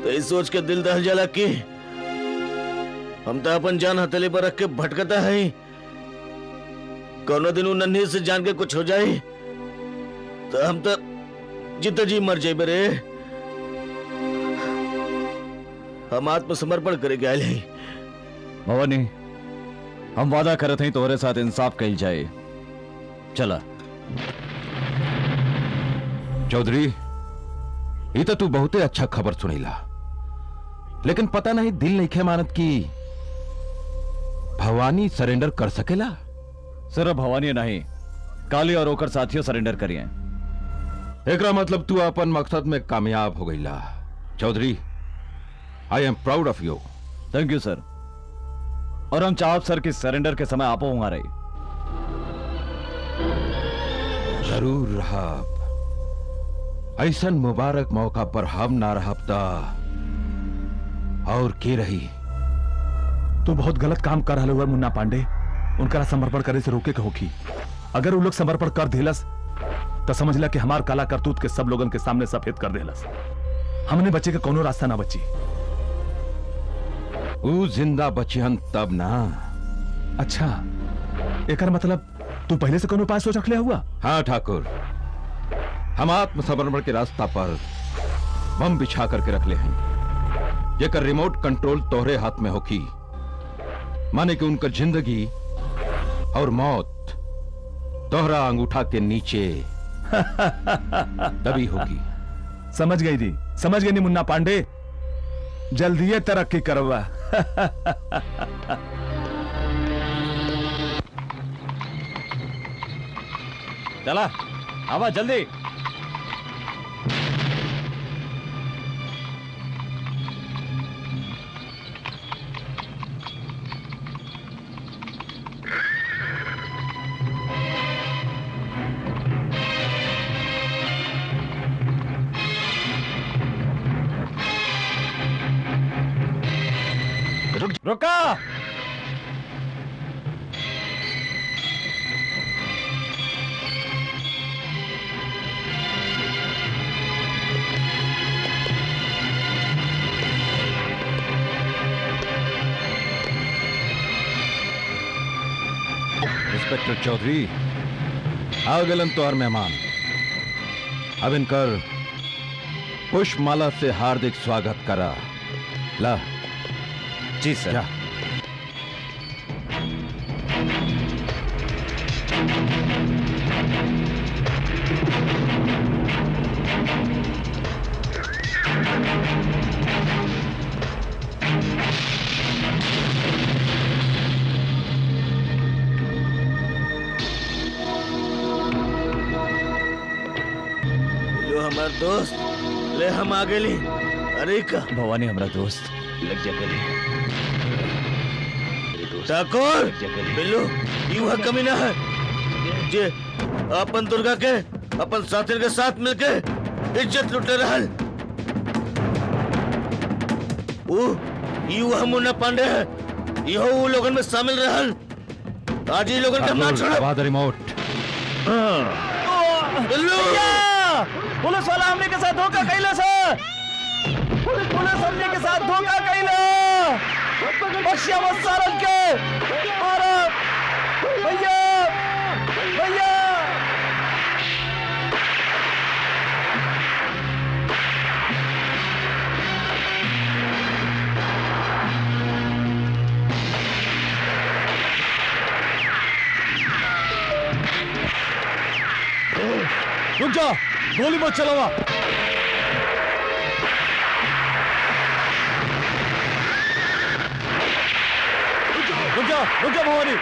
तो इस सोच के दिल दहल जाला कि हम तो अपन जान हथेली पर रख के भटकता है। कोनो दिन उन नन्ही से जान के कुछ हो जाए तो हम तो जितना जी मर जाए रे। हम आत्मसमर्पण करे आए हैं। भवानी हम वादा करत हैं तोहरे साथ इंसाफ कही जाए। चला चौधरी ये तो तू बहुते अच्छा खबर सुनीला, लेकिन पता नहीं दिल नहीं खे मानत की भवानी सरेंडर कर सकेला। सिर्फ भवानी नहीं काली और ओकर साथियों सरेंडर करिए। एकरा मतलब तू अपन मकसद में कामयाब हो गईला। Chaudhary I am proud of you. Thank you sir. और हम चाहब सर कि सरेंडर के समय आपो वहां रही। जरूर रहब। ऐसन मुबारक मौका पर हम ना रहब ता और के रही। तू बहुत गलत काम कर रहा हुआ मुन्ना पांडे। उनका समर्पण करे से रोके के होखी। अगर वो लोग समर्पण कर दिलस तो समझ ला कि हमार काला करतूत के सब लोगन के सामने सफेद कर दिलस। हमने बच्चे के कोनो रास्ता ना बची। ऊ जिंदा बचिहन तब ना। अच्छा एकर मतलब तू पहले से कोनो उपाय सोच रखले हुआ? हाँ ठाकुर, हम आत्मसमर्पण के रास्ता पर बम बिछा करके रख ले हैं। जेकर रिमोट कंट्रोल तोहरे हाथ में होगी। माने कि उनका जिंदगी और मौत तोहरा अंगूठा के नीचे दबी होगी। समझ गई जी, समझ गई नहीं मुन्ना पांडे। जल्दी तरक्की करवा। चला आवा जल्दी। रुका। इंस्पेक्टर चौधरी आ गलन तोहर मेहमान। अब इनकर पुष्पमाला से हार्दिक स्वागत करा। ला जी सर। जा। दोस्त ले हम आगे ली। अरे का भवानी हमरा दोस्त लग जा गले। ठाकुर बिल्लू युवा कमी ना है जे अपन दुर्गा के अपन साथी के साथ मिलके इज्जत लुटे रहल। युवा मुन्ना पांडे है, यहो वो लोगन में शामिल रहल। आज ही लोगन का ना छोड़ो। बहादुर रिमोट। बिल्लू पुलिस वाला हमने के साथ धोखा कैला सर। पुलिस हमने के साथ धोखा कैला। बख्शिया मत सारन के। मारो भैया भैया। रुक जा, गोली मत चलावा। रुक जा Bhavani.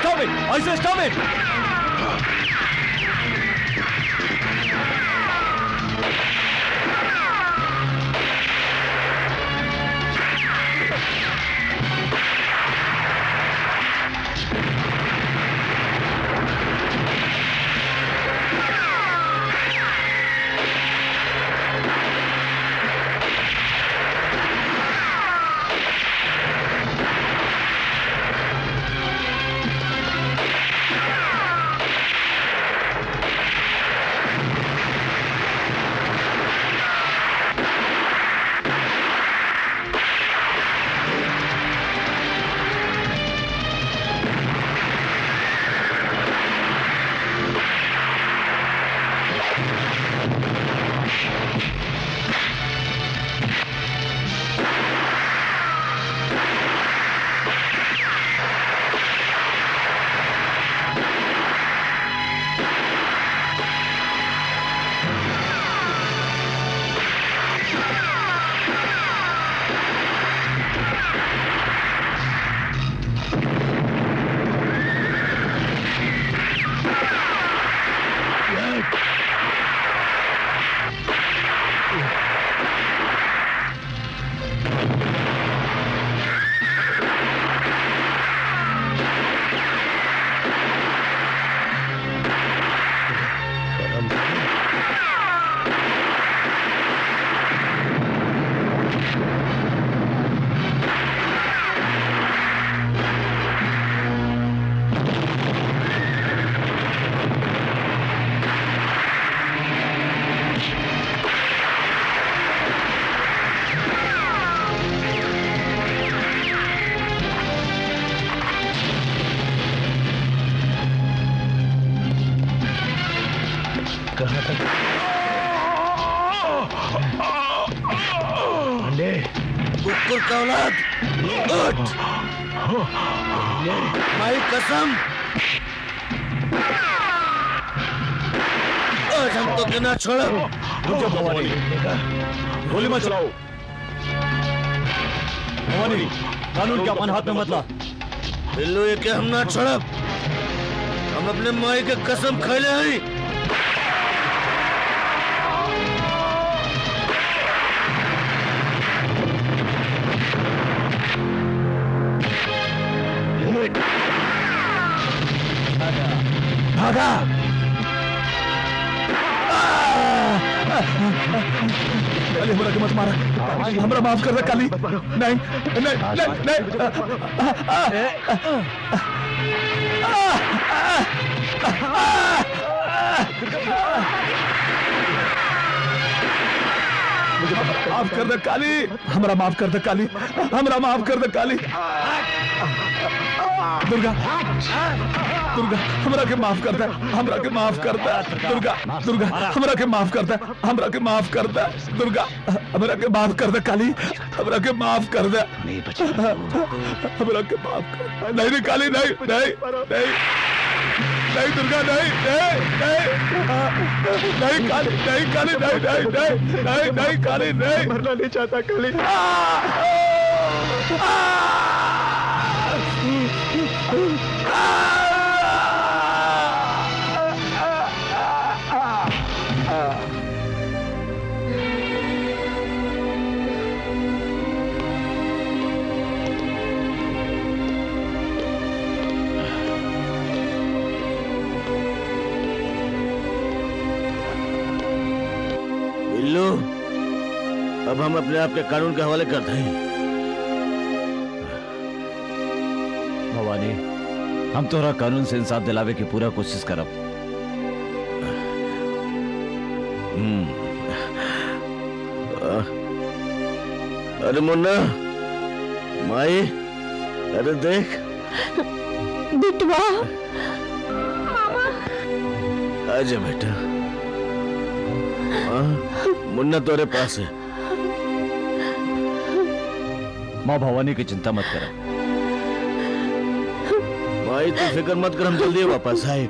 Stop it! I say stop it! कुकुर का औलाद उठ। माई कसम आज हम तो के ना छोड़ो। भवानी गोली मत चलाओ। भवानी कानून के अपन हाथ में मत ला। बिल्लू ये के हम ना छोड़ब। हम अपने माई के कसम खैले हैं। भागा। काली हमरा के मत मारा। हमरा माफ कर दे काली। नहीं नहीं नहीं माफ कर दे काली। हमरा माफ कर दे काली। हमरा माफ कर दे काली। दुर्गा दुर्गा हमरा के माफ कर दे। हमरा के माफ कर दे दुर्गा। दुर्गा हमरा के माफ कर दे। हमरा के माफ कर दे दुर्गा। हमरा के माफ कर दे काली। हमरा के माफ कर दे। हमरा के माफ कर। नहीं नहीं काली नहीं नहीं नहीं। नहीं दुर्गा नहीं नहीं काली नहीं काली नहीं नहीं नहीं नहीं नहीं काली नहीं मरना नहीं चाहता काली बिल्लू, अब हम अपने आप के कानून के हवाले करते हैं। भवानी, हम तोहरा कानून से इंसाफ दिलावे की पूरा कोशिश करब। अरे मुन्ना, माई, अरे देख बिटवा आजा बेटा। मुन्ना तोरे पास है। माँ भवानी की चिंता मत कर। माई तू फिक्र मत कर, हम जल्दी वापस आए।